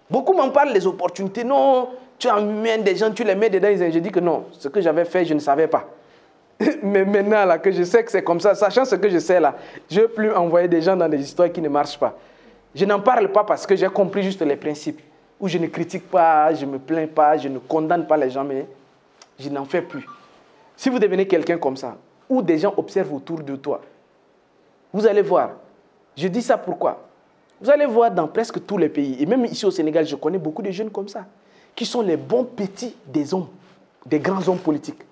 Beaucoup m'en parlent des opportunités. Non, tu emmènes des gens, tu les mets dedans. Je dis que non, ce que j'avais fait, je ne savais pas. Mais maintenant, là, que je sais que c'est comme ça, sachant ce que je sais, là, je ne veux plus envoyer des gens dans des histoires qui ne marchent pas. Je n'en parle pas parce que j'ai compris juste les principes. Où je ne critique pas, je ne me plains pas, je ne condamne pas les gens, mais je n'en fais plus. Si vous devenez quelqu'un comme ça, où des gens observent autour de toi, vous allez voir. Je dis ça pourquoi? Vous allez voir dans presque tous les pays, et même ici au Sénégal, je connais beaucoup de jeunes comme ça, qui sont les bons petits des hommes, des grands hommes politiques.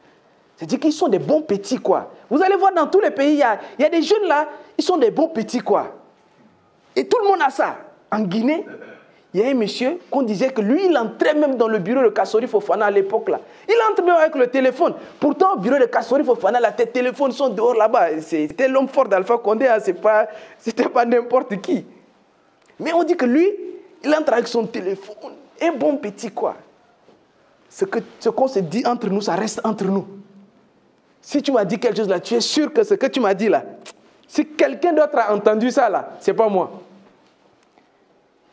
C'est-à-dire qu'ils sont des bons petits, quoi. Vous allez voir dans tous les pays, il y a des jeunes là, ils sont des bons petits, quoi. Et tout le monde a ça. En Guinée, il y a un monsieur qu'on disait que lui, il entrait même dans le bureau de Kassori Fofana à l'époque, là. Il entre même avec le téléphone. Pourtant, au bureau de Kassori Fofana, là, tes téléphones sont dehors là-bas. C'était l'homme fort d'Alpha Condé, hein. C'était pas n'importe qui. Mais on dit que lui, il entre avec son téléphone. Un bon petit, quoi. Ce qu'on se dit entre nous, ça reste entre nous. Si tu m'as dit quelque chose là, tu es sûr que ce que tu m'as dit là, si quelqu'un d'autre a entendu ça là, c'est pas moi.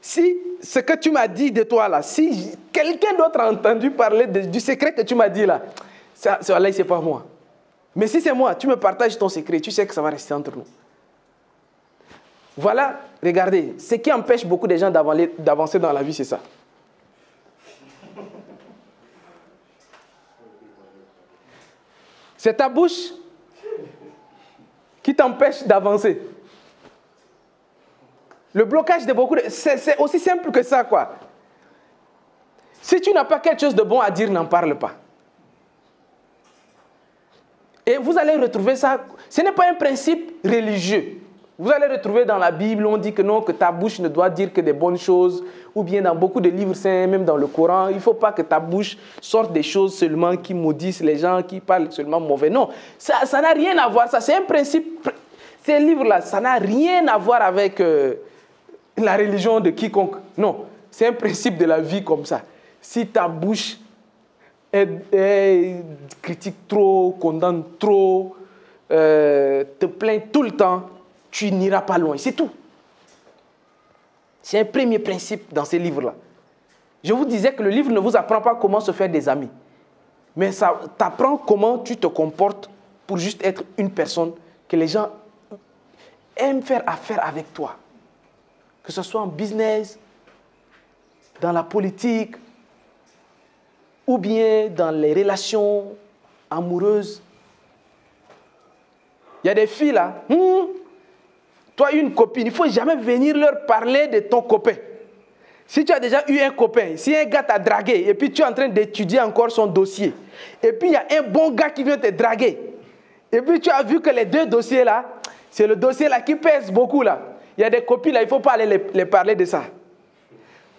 Si ce que tu m'as dit de toi là, si quelqu'un d'autre a entendu parler du secret que tu m'as dit là, là, c'est pas moi. Mais si c'est moi, tu me partages ton secret, tu sais que ça va rester entre nous. Voilà, regardez, ce qui empêche beaucoup de gens d'avancer dans la vie, c'est ça. C'est ta bouche qui t'empêche d'avancer. Le blocage de beaucoup c'est aussi simple que ça, quoi. Si tu n'as pas quelque chose de bon à dire, n'en parle pas. Et vous allez retrouver ça. Ce n'est pas un principe religieux. Vous allez retrouver dans la Bible, on dit que non, que ta bouche ne doit dire que des bonnes choses, ou bien dans beaucoup de livres saints, même dans le Coran, il ne faut pas que ta bouche sorte des choses seulement qui maudissent les gens, qui parlent seulement mauvais. Non, ça n'a rien à voir, ça c'est un principe, ces livres-là, ça n'a rien à voir avec la religion de quiconque. Non, c'est un principe de la vie comme ça. Si ta bouche critique trop, condamne trop, te plaint tout le temps, tu n'iras pas loin, c'est tout. C'est un premier principe dans ces livres-là. Je vous disais que le livre ne vous apprend pas comment se faire des amis, mais ça t'apprend comment tu te comportes pour juste être une personne que les gens aiment faire affaire avec toi. Que ce soit en business, dans la politique, ou bien dans les relations amoureuses. Il y a des filles là, toi une copine, il ne faut jamais venir leur parler de ton copain. Si tu as déjà eu un copain, si un gars t'a dragué, et puis tu es en train d'étudier encore son dossier, et puis il y a un bon gars qui vient te draguer, et puis tu as vu que les deux dossiers là, c'est le dossier là qui pèse beaucoup là. Il y a des copines là, il ne faut pas aller les parler de ça.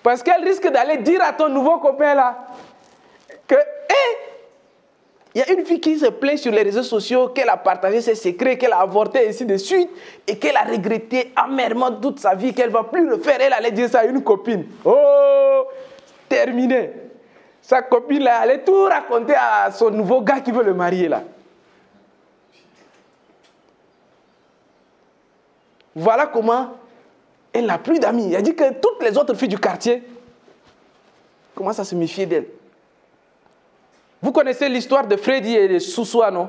Parce qu'elles risquent d'aller dire à ton nouveau copain là, que, il y a une fille qui se plaint sur les réseaux sociaux qu'elle a partagé ses secrets, qu'elle a avorté, et ainsi de suite, et qu'elle a regretté amèrement toute sa vie, qu'elle ne va plus le faire. Elle allait dire ça à une copine. Oh, terminé. Sa copine là, allait tout raconter à son nouveau gars qui veut le marier là. Voilà comment elle n'a plus d'amis. Elle a dit que toutes les autres filles du quartier commencent à se méfier d'elle. Vous connaissez l'histoire de Freddy et de Soussoua, non?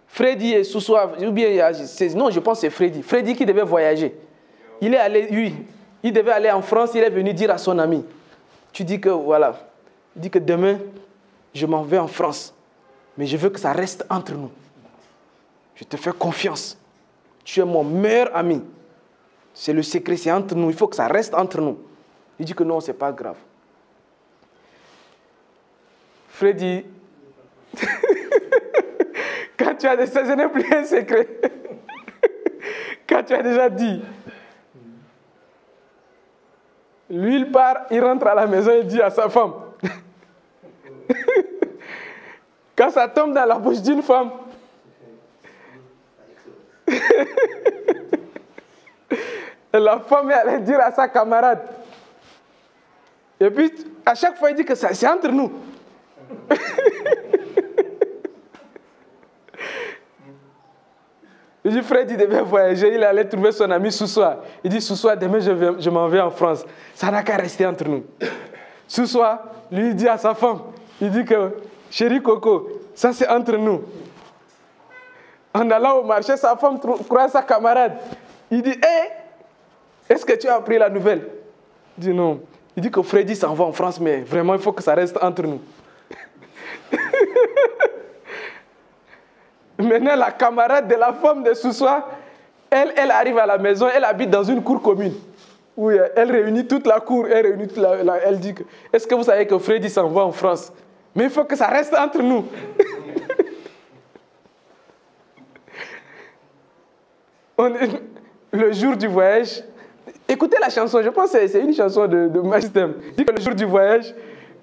Freddy et Soussoua, ou bien, non, je pense que c'est Freddy. Freddy qui devait voyager. Il est allé, oui, il devait aller en France, il est venu dire à son ami. Tu dis que, voilà, il dit que demain, je m'en vais en France. Mais je veux que ça reste entre nous. Je te fais confiance. Tu es mon meilleur ami. C'est le secret, c'est entre nous. Il faut que ça reste entre nous. Il dit que non, ce n'est pas grave. Freddy, quand tu as dit ça, ce n'est plus un secret. Quand tu as déjà dit, lui, il part, il rentre à la maison et dit à sa femme. Quand ça tombe dans la bouche d'une femme, la femme est allée dire à sa camarade. Et puis, à chaque fois, il dit que c'est entre nous. Il dit, Fred, il devait voyager, il allait trouver son ami Soussoua. Il dit, Soussoua, demain, je m'en vais en France. Ça n'a qu'à rester entre nous. Soussoua, lui, il dit à sa femme, il dit que, chérie Coco, ça c'est entre nous. En allant au marché, sa femme croise sa camarade. Il dit, hé, est-ce que tu as appris la nouvelle? Il dit non. Il dit que Freddy s'en va en France, mais vraiment, il faut que ça reste entre nous. Maintenant, la camarade de la femme de Soussoua, elle arrive à la maison, elle habite dans une cour commune. Où elle réunit toute la cour, elle dit que, est-ce que vous savez que Freddy s'en va en France? Mais il faut que ça reste entre nous. Le jour du voyage, écoutez la chanson, je pense que c'est une chanson de Majestem. Il dit que le jour du voyage,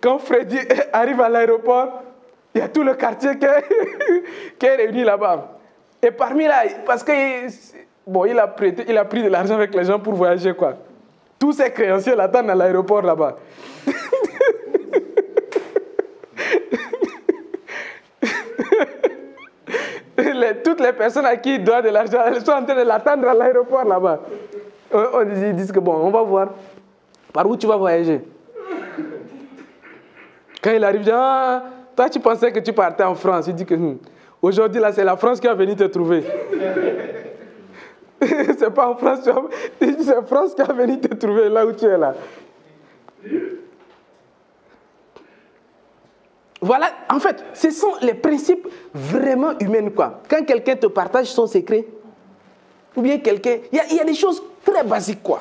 quand Freddy arrive à l'aéroport, il y a tout le quartier qui est réuni là-bas. Et parmi là, parce que il a pris de l'argent avec les gens pour voyager, quoi. Tous ces créanciers l'attendent à l'aéroport là-bas. Toutes les personnes à qui il doit de l'argent, elles sont en train de l'attendre à l'aéroport là-bas. Ils disent que bon, on va voir par où tu vas voyager. Quand il arrive, il dit, ah, toi tu pensais que tu partais en France. Il dit que aujourd'hui là, c'est la France qui va venir te trouver. C'est pas en France, c'est France qui va venir te trouver là où tu es là. Voilà, en fait, ce sont les principes vraiment humains, quoi. Quand quelqu'un te partage son secret, ou bien quelqu'un... Il y a des choses très basiques, quoi.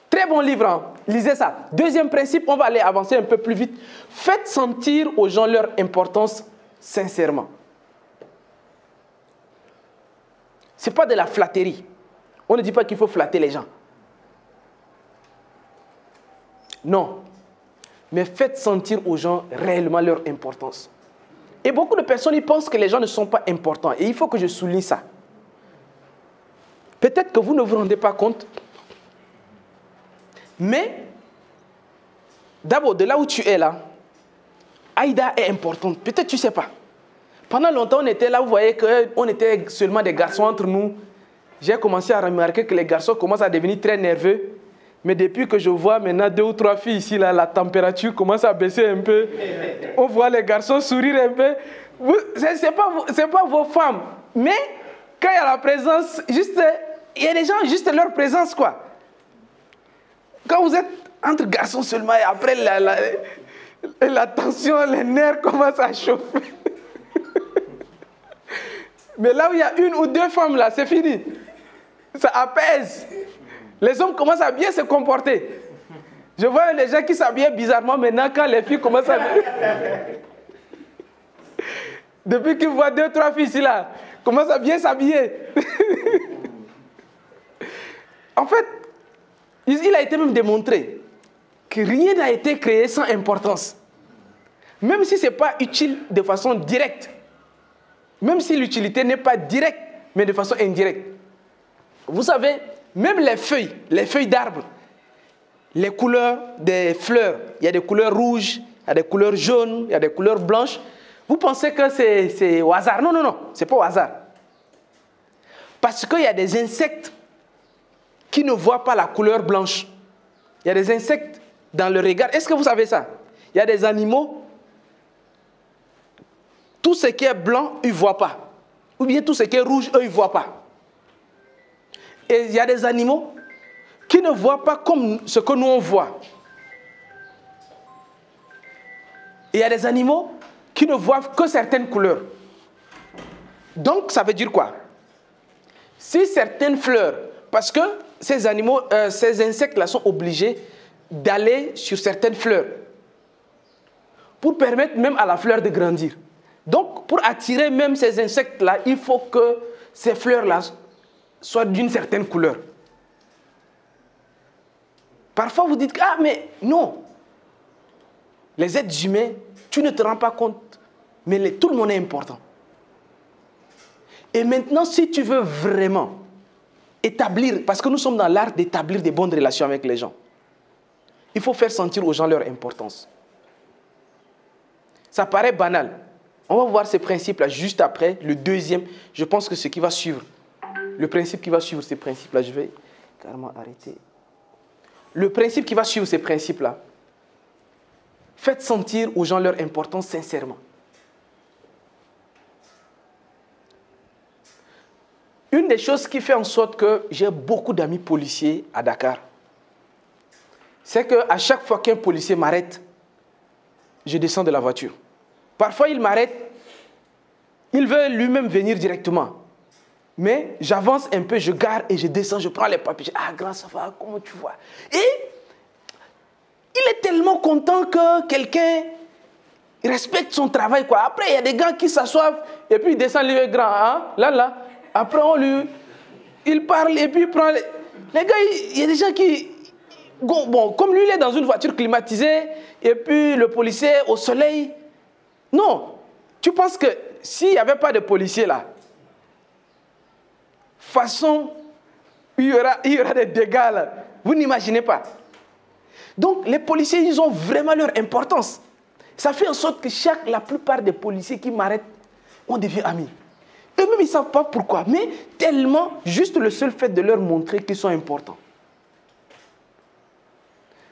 Très bon livre, hein. Lisez ça. Deuxième principe, on va aller avancer un peu plus vite. Faites sentir aux gens leur importance sincèrement. Ce n'est pas de la flatterie. On ne dit pas qu'il faut flatter les gens. Non. Mais faites sentir aux gens réellement leur importance. Et beaucoup de personnes, ils pensent que les gens ne sont pas importants. Et il faut que je souligne ça. Peut-être que vous ne vous rendez pas compte. Mais, d'abord, de là où tu es là, Aïda est importante. Peut-être tu ne sais pas. Pendant longtemps, on était là, vous voyez qu'on était seulement des garçons entre nous. J'ai commencé à remarquer que les garçons commencent à devenir très nerveux. Mais depuis que je vois maintenant 2 ou 3 filles ici, là, la température commence à baisser un peu. On voit les garçons sourire un peu. Ce n'est pas vos femmes. Mais quand il y a la présence, juste, il y a des gens, juste leur présence, quoi. Quand vous êtes entre garçons seulement, et après la tension, les nerfs commencent à chauffer. Mais là où il y a 1 ou 2 femmes, là, c'est fini. Ça apaise. Les hommes commencent à bien se comporter. Je vois les gens qui s'habillaient bizarrement maintenant quand les filles commencent à... Depuis qu'ils voient 2 ou 3 filles ici, là, commencent à bien s'habiller. En fait, il a été même démontré que rien n'a été créé sans importance. Même si ce n'est pas utile de façon directe. Même si l'utilité n'est pas directe, mais de façon indirecte. Vous savez, même les feuilles d'arbres, les couleurs des fleurs, il y a des couleurs rouges, il y a des couleurs jaunes, il y a des couleurs blanches. Vous pensez que c'est au hasard? Non, non, non, ce n'est pas au hasard. Parce qu'il y a des insectes qui ne voient pas la couleur blanche. Il y a des insectes dans le regard. Est-ce que vous savez ça? Il y a des animaux, tout ce qui est blanc, ils ne voient pas. Ou bien tout ce qui est rouge, eux, ils ne voient pas. Et il y a des animaux qui ne voient pas comme ce que nous on voit. Et il y a des animaux qui ne voient que certaines couleurs. Donc, ça veut dire quoi? Si certaines fleurs, parce que ces animaux, ces insectes-là sont obligés d'aller sur certaines fleurs pour permettre même à la fleur de grandir. Donc, pour attirer même ces insectes-là, il faut que ces fleurs-là soient d'une certaine couleur. Parfois, vous dites, ah, mais non. Les êtres humains, tu ne te rends pas compte, mais tout le monde est important. Et maintenant, si tu veux vraiment établir, parce que nous sommes dans l'art d'établir des bonnes relations avec les gens, il faut faire sentir aux gens leur importance. Ça paraît banal. On va voir ces principes-là juste après, le deuxième. Je pense que ce qui va suivre, le principe qui va suivre ces principes-là, je vais carrément arrêter. Le principe qui va suivre ces principes-là, faites sentir aux gens leur importance sincèrement. Une des choses qui fait en sorte que j'ai beaucoup d'amis policiers à Dakar, c'est qu'à chaque fois qu'un policier m'arrête, je descends de la voiture. Parfois, il m'arrête, il veut lui-même venir directement. Mais j'avance un peu, je gare et je descends, je prends les papiers. Je dis, ah, grand, ça va, comment tu vois? Et il est tellement content que quelqu'un respecte son travail, quoi. Après, il y a des gars qui s'assoivent et puis ils descendent, lui, grand, hein? Là. Après, il parle et puis il prend... Les gars, il y a des gens qui... Bon, comme lui, il est dans une voiture climatisée et puis le policier au soleil... Non, tu penses que s'il n'y avait pas de policier là, façon, il y aura des dégâts là. Vous n'imaginez pas. Donc, les policiers, ils ont vraiment leur importance. Ça fait en sorte que la plupart des policiers qui m'arrêtent, on devient amis. Eux-mêmes, ils ne savent pas pourquoi, mais tellement, juste le seul fait de leur montrer qu'ils sont importants.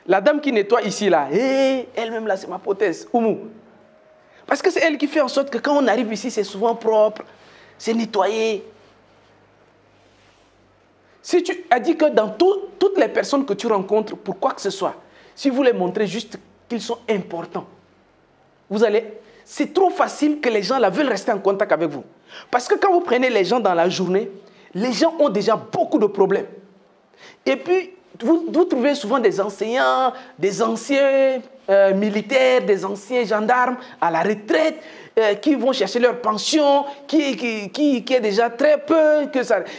La dame qui nettoie ici, là, elle-même, là, c'est ma potésse, Oumou. Parce que c'est elle qui fait en sorte que quand on arrive ici, c'est souvent propre, c'est nettoyé. Si tu as dit que dans toutes les personnes que tu rencontres, pour quoi que ce soit, si vous les montrez juste qu'ils sont importants, c'est trop facile que les gens là veulent rester en contact avec vous. Parce que quand vous prenez les gens dans la journée, les gens ont déjà beaucoup de problèmes. Et puis, vous trouvez souvent des enseignants, des anciens militaires, des anciens gendarmes à la retraite, qui vont chercher leur pension, qui est déjà très peu,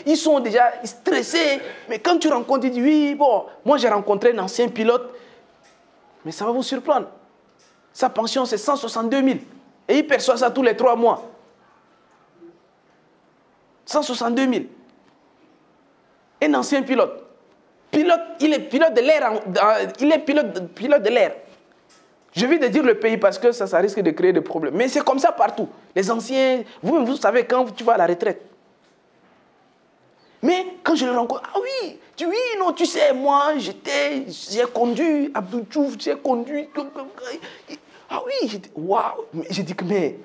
ils sont déjà stressés. Mais quand tu rencontres, tu dis, oui, bon, moi j'ai rencontré un ancien pilote, mais ça va vous surprendre. Sa pension, c'est 162 000. Et il perçoit ça tous les 3 mois. 162 000. Un ancien pilote. Il est pilote de l'air. Je viens de dire le pays parce que ça risque de créer des problèmes. Mais c'est comme ça partout. Les anciens, vous-même, vous savez quand tu vas à la retraite. Mais quand je le rencontre, ah oui, non, tu sais, moi, j'ai conduit, Abdou Diouf, j'ai conduit. Ah oui, waouh. J'ai dit que, mais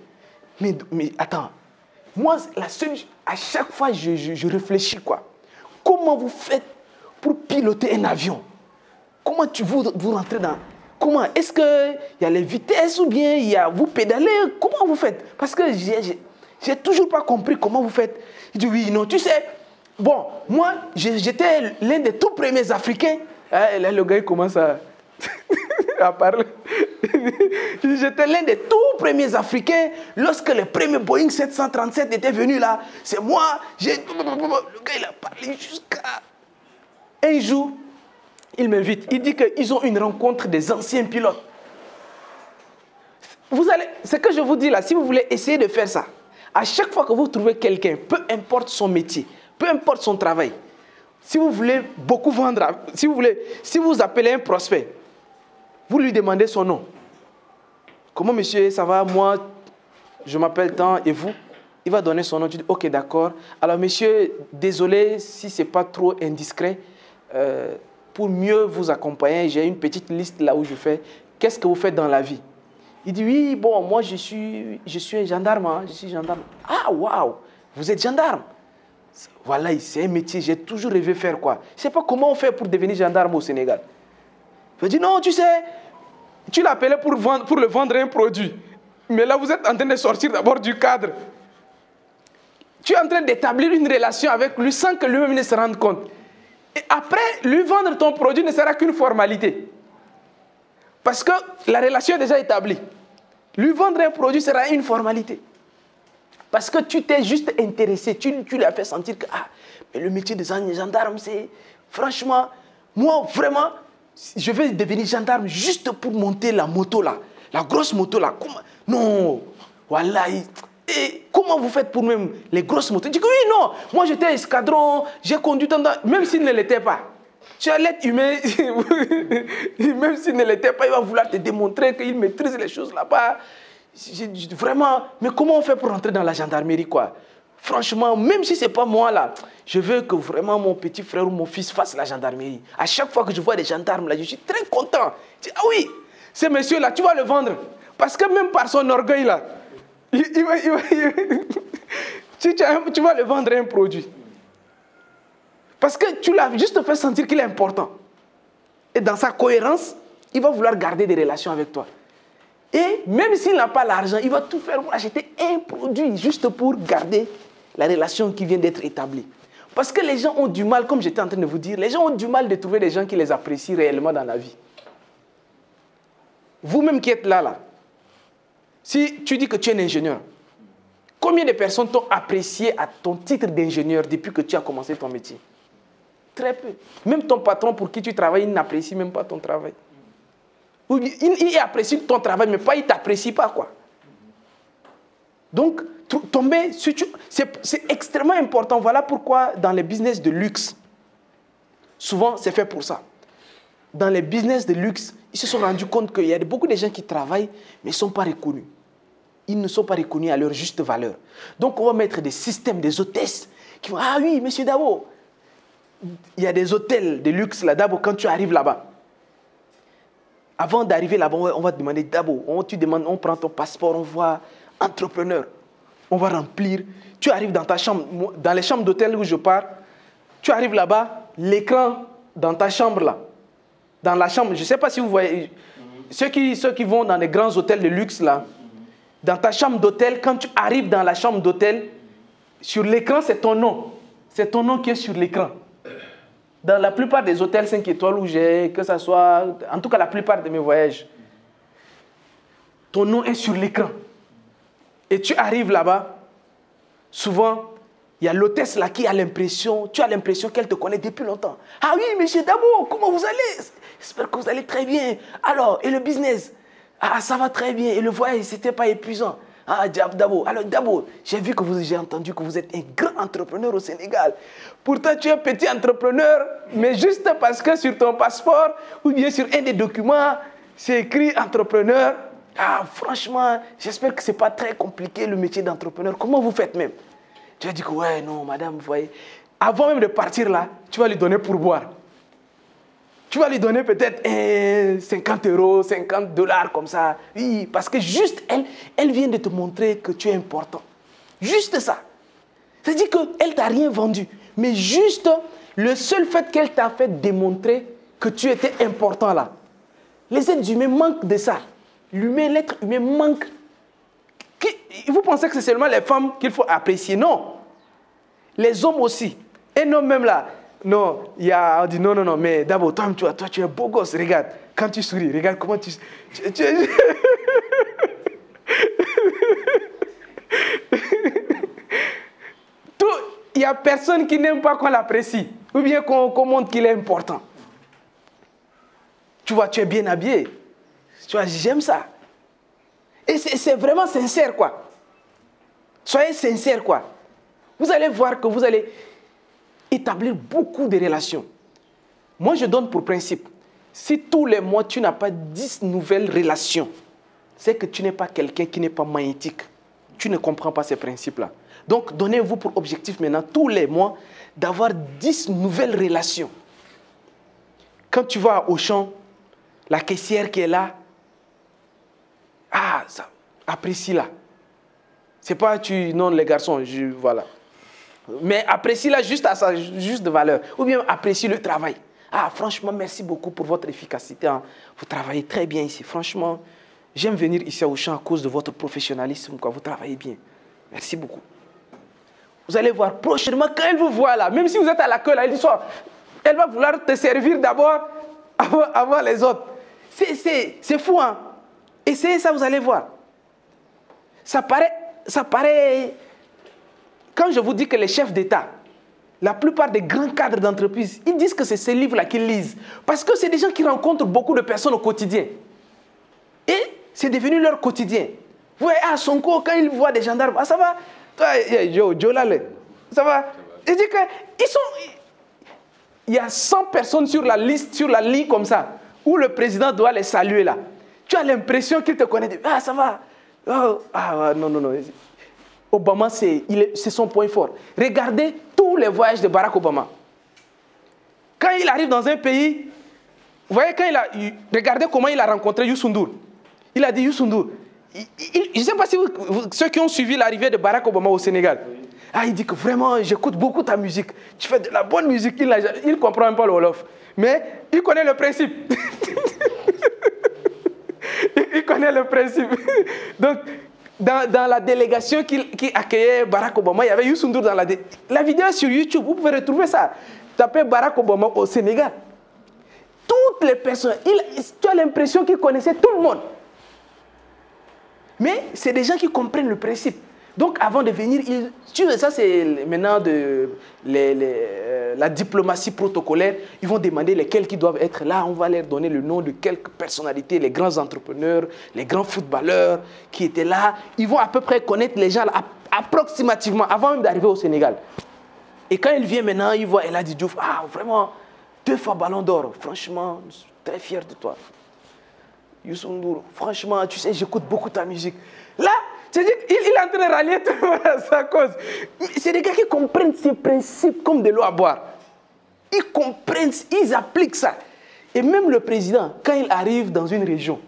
attends, moi, à chaque fois, je réfléchis, quoi. Comment vous faites pour piloter un avion? Comment vous rentrez dans... Comment? Est-ce qu'il y a les vitesses ou bien vous pédalez? Comment vous faites? Parce que j'ai toujours pas compris comment vous faites. Il dit oui, non, tu sais, bon, moi, j'étais l'un des tout premiers Africains. Là, le gars, il commence à parler. J'étais l'un des tout premiers Africains lorsque le premier Boeing 737 était venu là. C'est moi. Le gars, il a parlé jusqu'à un jour. Il m'invite. Il dit qu'ils ont une rencontre des anciens pilotes. Ce que je vous dis là, si vous voulez essayer de faire ça, à chaque fois que vous trouvez quelqu'un, peu importe son métier, peu importe son travail, si vous voulez beaucoup vendre, si vous appelez un prospect, vous lui demandez son nom. Comment monsieur, ça va? Moi, je m'appelle tant et vous? Il va donner son nom. Tu dis, ok, d'accord. Alors monsieur, désolé si ce n'est pas trop indiscret. Pour mieux vous accompagner, j'ai une petite liste là où je fais. Qu'est-ce que vous faites dans la vie? Il dit, oui, bon, moi je suis un gendarme. Hein, je suis gendarme. Ah, waouh, vous êtes gendarme. Voilà, c'est un métier, j'ai toujours rêvé faire quoi. Je ne sais pas comment on fait pour devenir gendarme au Sénégal. Je dis, non, tu sais, Tu l'appelais pour le vendre un produit. Mais là, vous êtes en train de sortir d'abord du cadre. Tu es en train d'établir une relation avec lui sans que lui-même ne se rende compte. Et après, lui vendre ton produit ne sera qu'une formalité. Parce que la relation est déjà établie. Lui vendre un produit sera une formalité. Parce que tu t'es juste intéressé. Tu lui as fait sentir que mais le métier de gendarme, c'est... Franchement, moi, vraiment, je vais devenir gendarme juste pour monter la moto là. La grosse moto là. Comment? Non, voilà. Et comment vous faites pour même les grosses motos? Je dis que oui, non. Moi, j'étais escadron, j'ai conduit même s'il ne l'était pas. Tu es l'être humain, même s'il ne l'était pas, il va vouloir te démontrer qu'il maîtrise les choses là-bas. Vraiment, mais comment on fait pour rentrer dans la gendarmerie, quoi? Franchement, même si ce n'est pas moi, là, je veux que vraiment mon petit frère ou mon fils fasse la gendarmerie. À chaque fois que je vois des gendarmes, là, je suis très content. Je dis, ah oui, ce monsieur-là, tu vas le vendre. Parce que même par son orgueil, là, tu vas le vendre un produit. Parce que tu l'as juste fait sentir qu'il est important. Et dans sa cohérence, il va vouloir garder des relations avec toi. Et même s'il n'a pas l'argent, il va tout faire pour acheter un produit juste pour garder la relation qui vient d'être établie. Parce que les gens ont du mal, comme j'étais en train de vous dire, les gens ont du mal de trouver des gens qui les apprécient réellement dans la vie. Vous-même qui êtes là, si tu dis que tu es un ingénieur, combien de personnes t'ont apprécié à ton titre d'ingénieur depuis que tu as commencé ton métier? Très peu. Même ton patron pour qui tu travailles, il n'apprécie même pas ton travail. Il apprécie ton travail, mais pas, il ne t'apprécie pas, quoi. Donc, tomber, c'est extrêmement important. Voilà pourquoi dans les business de luxe, souvent c'est fait pour ça. Dans les business de luxe, ils se sont rendus compte qu'il y a beaucoup de gens qui travaillent, mais ils ne sont pas reconnus. Ils ne sont pas reconnus à leur juste valeur. Donc, on va mettre des systèmes, des hôtesses qui vont, ah oui, monsieur Dabo, il y a des hôtels de luxe là, Dabo, quand tu arrives là-bas. Avant d'arriver là-bas, on va te demander, Dabo, on prend ton passeport, on voit entrepreneur. On va remplir. Tu arrives dans ta chambre, dans les chambres d'hôtel où je pars, tu arrives là-bas, l'écran dans ta chambre là, dans la chambre, je ne sais pas si vous voyez, ceux qui vont dans les grands hôtels de luxe là, dans ta chambre d'hôtel, quand tu arrives dans la chambre d'hôtel, sur l'écran, c'est ton nom. C'est ton nom qui est sur l'écran. Dans la plupart des hôtels 5 étoiles où j'ai, que ce soit, en tout cas la plupart de mes voyages, ton nom est sur l'écran. Et tu arrives là-bas, souvent, il y a l'hôtesse là qui a l'impression, tu as l'impression qu'elle te connaît depuis longtemps. Ah oui, monsieur Dabo, comment vous allez? J'espère que vous allez très bien. Alors, et le business? Ah, ça va très bien. Et le voyage, ce n'était pas épuisant. Ah, Dabo. Alors, Dabo, j'ai entendu que vous êtes un grand entrepreneur au Sénégal. Pourtant, tu es un petit entrepreneur, mais juste parce que sur ton passeport, ou bien sur un des documents, c'est écrit entrepreneur. Ah, franchement, j'espère que ce n'est pas très compliqué le métier d'entrepreneur. Comment vous faites même? Tu vas dire que, ouais, non, madame, vous voyez. Avant même de partir là, tu vas lui donner pour boire. Tu vas lui donner peut-être 50 €, 50 $ comme ça. Oui, parce que juste elle vient de te montrer que tu es important. Juste ça. C'est-à-dire qu'elle ne t'a rien vendu. Mais juste le seul fait qu'elle t'a fait démontrer que tu étais important là. Les êtres humains manquent de ça. L'être humain manque. Vous pensez que c'est seulement les femmes qu'il faut apprécier? Non. Les hommes aussi. Un homme même là. Non, on dit non, mais d'abord, toi, tu es un beau gosse, regarde, quand tu souris, regarde comment tu il n'y a personne qui n'aime pas qu'on l'apprécie, ou bien qu'on montre qu'il est important. Tu vois, tu es bien habillé, tu vois, j'aime ça. Et c'est vraiment sincère, quoi. Soyez sincère, quoi. Vous allez voir que vous allez établir beaucoup de relations. Moi, je donne pour principe, si tous les mois, tu n'as pas 10 nouvelles relations, c'est que tu n'es pas quelqu'un qui n'est pas magnétique. Tu ne comprends pas ces principes-là. Donc, donnez-vous pour objectif maintenant, tous les mois, d'avoir 10 nouvelles relations. Quand tu vas à Auchan, la caissière qui est là, ça, apprécie-la. C'est pas non, les garçons, voilà. Mais apprécie-la juste à sa juste valeur. Ou bien apprécie le travail. Ah, franchement, merci beaucoup pour votre efficacité. Hein. Vous travaillez très bien ici. Franchement, j'aime venir ici à Auchan à cause de votre professionnalisme. Quoi. Vous travaillez bien. Merci beaucoup. Vous allez voir prochainement, quand elle vous voit là, même si vous êtes à l'accueil, elle va vouloir te servir d'abord avant les autres. C'est fou, hein? Essayez ça, vous allez voir. Ça paraît... Quand je vous dis que les chefs d'État, la plupart des grands cadres d'entreprise, ils disent que c'est ces livres-là qu'ils lisent. Parce que c'est des gens qui rencontrent beaucoup de personnes au quotidien. Et c'est devenu leur quotidien. Vous voyez, à Sonko, quand ils voient des gendarmes, ah, ça va? Joe Lale, ça va? Je dis que il y a 100 personnes sur la liste, sur la ligne comme ça, où le président doit les saluer là. Tu as l'impression qu'il te connaît. Ah, ça va? Oh, ah, non. Obama, c'est son point fort. Regardez tous les voyages de Barack Obama. Quand il arrive dans un pays, vous voyez, regardez comment il a rencontré Youssou N'Dour. Il a dit, Youssou N'Dour, je ne sais pas si ceux qui ont suivi l'arrivée de Barack Obama au Sénégal, il dit que vraiment, j'écoute beaucoup ta musique. Tu fais de la bonne musique. Il ne comprend même pas le Wolof. Mais il connaît le principe. Il connaît le principe. Donc, dans la délégation qui accueillait Barack Obama, il y avait Youssou N'Dour dans la vidéo sur YouTube. Vous pouvez retrouver ça. Tapez Barack Obama au Sénégal. Toutes les personnes, tu as l'impression qu'il connaissait tout le monde. Mais c'est des gens qui comprennent le principe. Donc avant de venir, ça c'est maintenant la diplomatie protocolaire, ils vont demander lesquels qui doivent être là, on va leur donner le nom de quelques personnalités, les grands entrepreneurs, les grands footballeurs qui étaient là. Ils vont à peu près connaître les gens là, approximativement avant même d'arriver au Sénégal. Et quand il vient maintenant, il voit El Hadji Diouf, ah vraiment, 2 fois ballon d'or, franchement, je suis très fier de toi. Youssou N'Dour, franchement, tu sais, j'écoute beaucoup ta musique. Là, c'est-à-dire, il est en train de rallier tout le monde à sa cause. C'est des gars qui comprennent ces principes comme de l'eau à boire. Ils comprennent, ils appliquent ça. Et même le président, quand il arrive dans une région,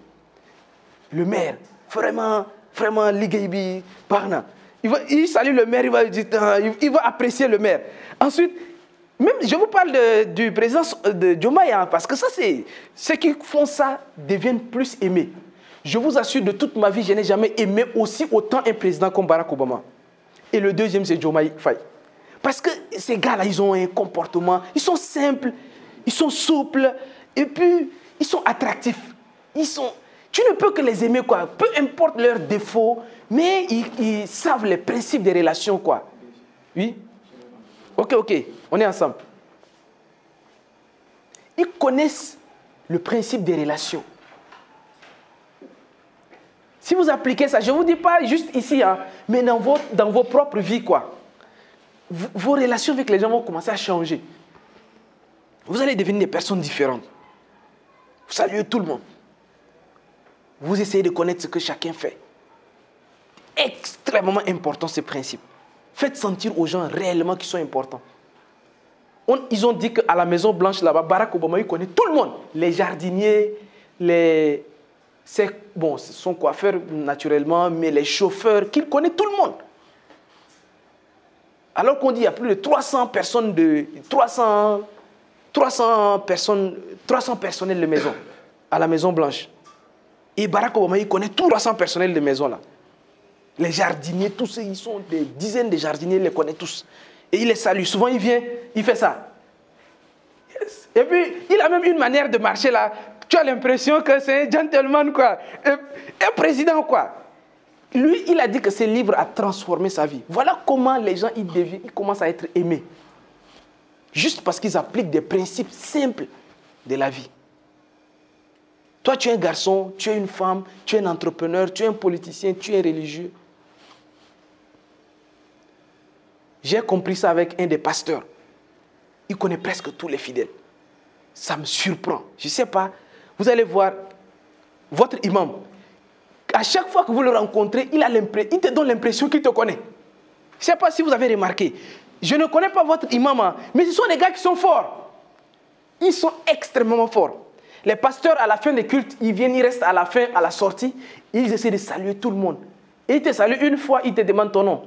le maire, vraiment, Ligaybi, Parna, il salue le maire, il va apprécier le maire. Ensuite, même, je vous parle du président de Diomaye, hein, parce que ça, c'est ceux qui font ça deviennent plus aimés. Je vous assure, de toute ma vie, je n'ai jamais aimé autant un président comme Barack Obama. Et le deuxième, c'est Diomaye Faye. Parce que ces gars-là, ils ont un comportement, ils sont simples, ils sont souples, et puis, ils sont attractifs. Tu ne peux que les aimer, quoi. Peu importe leurs défauts, mais ils savent les principes des relations, quoi. Oui? Ok, on est ensemble. Ils connaissent le principe des relations. Si vous appliquez ça, je ne vous dis pas juste ici, hein, mais dans vos propres vies, quoi. Vos relations avec les gens vont commencer à changer. Vous allez devenir des personnes différentes. Vous saluez tout le monde. Vous essayez de connaître ce que chacun fait. Extrêmement important, ce principe. Faites sentir aux gens réellement qu'ils sont importants. Ils ont dit qu'à la Maison Blanche, là-bas, Barack Obama, il connaît tout le monde. Les jardiniers, son coiffeur naturellement, mais les chauffeurs, qu'il connaît tout le monde. Alors qu'on dit qu'il y a plus de 300 personnes 300 personnels de maison à la Maison Blanche. Et Barack Obama, il connaît tous 300 personnels de maison là. Les jardiniers, tous, ils sont des dizaines de jardiniers, il les connaît tous. Et il les salue. Souvent, il vient, il fait ça. Yes. Et puis, il a même une manière de marcher là. Tu as l'impression que c'est un gentleman, quoi. Un président, quoi. Lui, il a dit que ce livre a transformé sa vie. Voilà comment les gens, ils commencent à être aimés. Juste parce qu'ils appliquent des principes simples de la vie. Toi, tu es un garçon, tu es une femme, tu es un entrepreneur, tu es un politicien, tu es un religieux. J'ai compris ça avec un des pasteurs. Il connaît presque tous les fidèles. Ça me surprend. Je ne sais pas. Vous allez voir votre imam. À chaque fois que vous le rencontrez, il te donne l'impression qu'il te connaît. Je ne sais pas si vous avez remarqué. Je ne connais pas votre imam, mais ce sont des gars qui sont forts. Ils sont extrêmement forts. Les pasteurs, à la fin des cultes, ils viennent, ils restent à la fin, à la sortie. Ils essaient de saluer tout le monde. Et ils te saluent une fois, ils te demandent ton nom.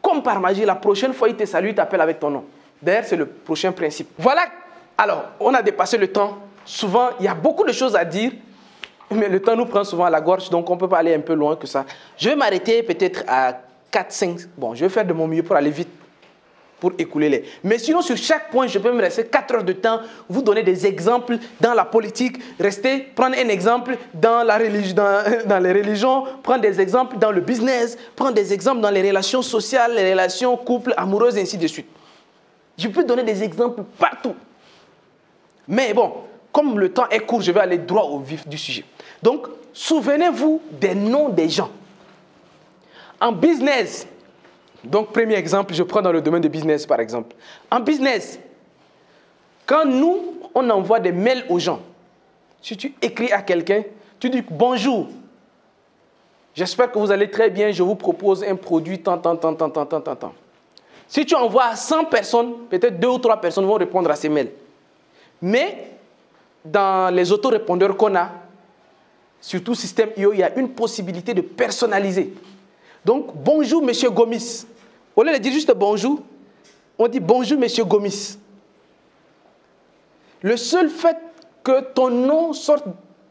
Comme par magie, la prochaine fois, ils te saluent, ils t'appellent avec ton nom. D'ailleurs, c'est le prochain principe. Voilà Alors, on a dépassé le temps. Souvent, il y a beaucoup de choses à dire, mais le temps nous prend souvent à la gorge, donc on ne peut pas aller un peu loin que ça. Je vais m'arrêter peut-être à 4, 5. Bon, je vais faire de mon mieux pour aller vite, pour écouler les. Mais sinon, sur chaque point, je peux me rester 4 heures de temps, vous donner des exemples dans la politique, prendre un exemple dans la religion, dans les religions, prendre des exemples dans le business, prendre des exemples dans les relations sociales, les relations couples, amoureuses, et ainsi de suite. Je peux donner des exemples partout. Mais bon, comme le temps est court, je vais aller droit au vif du sujet. Donc, souvenez-vous des noms des gens. En business, donc premier exemple, je prends dans le domaine de business par exemple. En business, quand nous, on envoie des mails aux gens, si tu écris à quelqu'un, tu dis bonjour, j'espère que vous allez très bien, je vous propose un produit tant. Si tu envoies à 100 personnes, peut-être 2 ou 3 personnes vont répondre à ces mails. Mais dans les autorépondeurs qu'on a, surtout système IO, il y a une possibilité de personnaliser. Donc, bonjour, monsieur Gomis. Au lieu de dire juste bonjour, on dit bonjour, monsieur Gomis. Le seul fait que ton nom sorte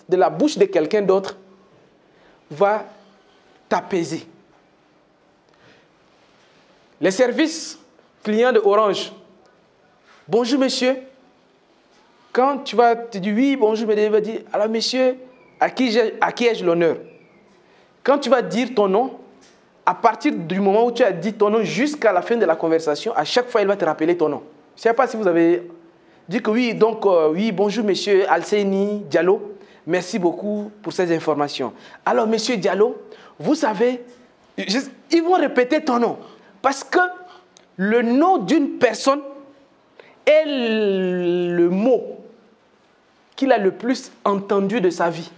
de la bouche de quelqu'un d'autre va t'apaiser. Les services clients de Orange. Bonjour, monsieur. Quand tu vas te dire oui, bonjour, mais il va dire alors, monsieur, à qui ai-je l'honneur? Quand tu vas dire ton nom, à partir du moment où tu as dit ton nom jusqu'à la fin de la conversation, à chaque fois, il va te rappeler ton nom. Je ne sais pas si vous avez dit que oui, donc, oui, bonjour, monsieur Alseni Diallo. Merci beaucoup pour ces informations. Alors, monsieur Diallo, vous savez, ils vont répéter ton nom. Parce que le nom d'une personne est le mot qu'il a le plus entendu de sa vie.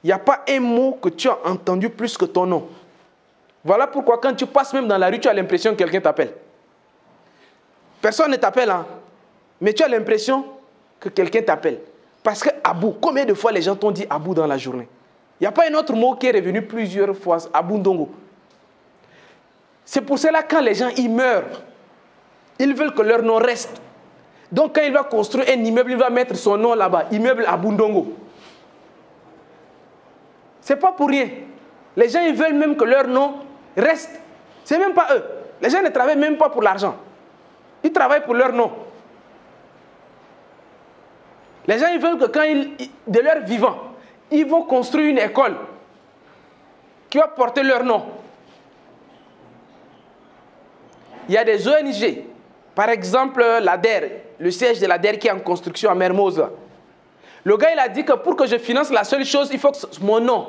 Il n'y a pas un mot que tu as entendu plus que ton nom. Voilà pourquoi quand tu passes même dans la rue, tu as l'impression que quelqu'un t'appelle. Personne ne t'appelle, hein, mais tu as l'impression que quelqu'un t'appelle. Parce que Abou, combien de fois les gens t'ont dit Abou dans la journée? Il n'y a pas un autre mot qui est revenu plusieurs fois, Abou Ndongo. C'est pour cela quand les gens y meurent, ils veulent que leur nom reste. Donc quand il va construire un immeuble, il va mettre son nom là-bas, immeuble Abou Ndongo. Ce n'est pas pour rien. Les gens ils veulent même que leur nom reste. Ce n'est même pas eux. Les gens ne travaillent même pas pour l'argent. Ils travaillent pour leur nom. Les gens ils veulent que quand de leur vivant, ils vont construire une école qui va porter leur nom. Il y a des ONG, par exemple l'ADER, le siège de l'ADER qui est en construction à Mermoz. Le gars, il a dit que pour que je finance la seule chose, il faut que mon nom,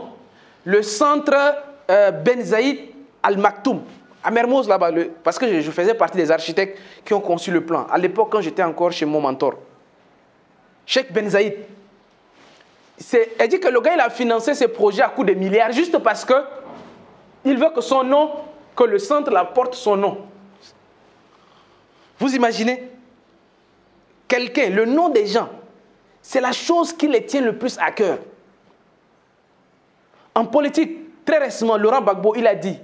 le centre Ben Zaïd Al Maktoum, à Mermoz là-bas, parce que je faisais partie des architectes qui ont conçu le plan. À l'époque, quand j'étais encore chez mon mentor, Cheikh Ben Zaïd. Elle dit que le gars, il a financé ce projet à coût de milliards juste parce que il veut que son nom, que le centre la porte son nom. Vous imaginez? Quelqu'un, le nom des gens, c'est la chose qui les tient le plus à cœur. En politique, très récemment, Laurent Gbagbo, il a dit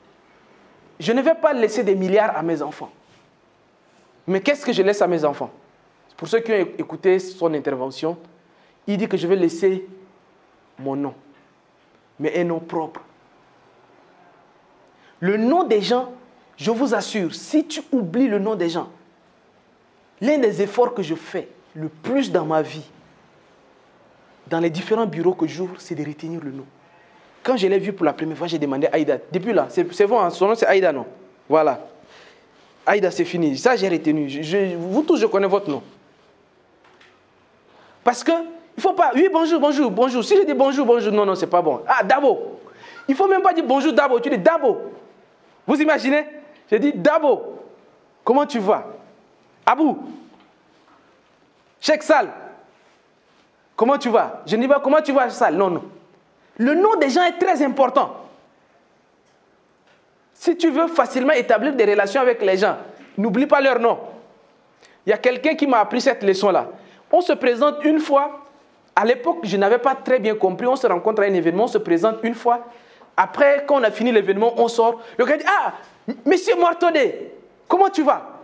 « Je ne vais pas laisser des milliards à mes enfants. Mais qu'est-ce que je laisse à mes enfants ?» Pour ceux qui ont écouté son intervention, il dit que je vais laisser mon nom, mais un nom propre. Le nom des gens, je vous assure, si tu oublies le nom des gens, l'un des efforts que je fais le plus dans ma vie, dans les différents bureaux que j'ouvre, c'est de retenir le nom. Quand je l'ai vu pour la première fois, j'ai demandé à Aïda. Depuis là, c'est bon, son nom c'est Aïda, non? Voilà. Aïda, c'est fini. Ça, j'ai retenu. Vous tous, je connais votre nom. Parce que, il ne faut pas, oui, bonjour, bonjour, bonjour. Si je dis bonjour, bonjour, non, non, c'est pas bon. Ah, Dabo. Il ne faut même pas dire bonjour, Dabo. Tu dis Dabo. Vous imaginez? Je dis Dabo. Comment tu vas? Abou. Cheikh Sal. Comment tu vas? Je ne dis pas comment tu vas, Sal. Non, non. Le nom des gens est très important. Si tu veux facilement établir des relations avec les gens, n'oublie pas leur nom. Il y a quelqu'un qui m'a appris cette leçon-là. On se présente une fois. À l'époque, je n'avais pas très bien compris. On se rencontre à un événement, on se présente une fois. Après, quand on a fini l'événement, on sort. Le gars dit, ah, monsieur Moirtodé, comment tu vas?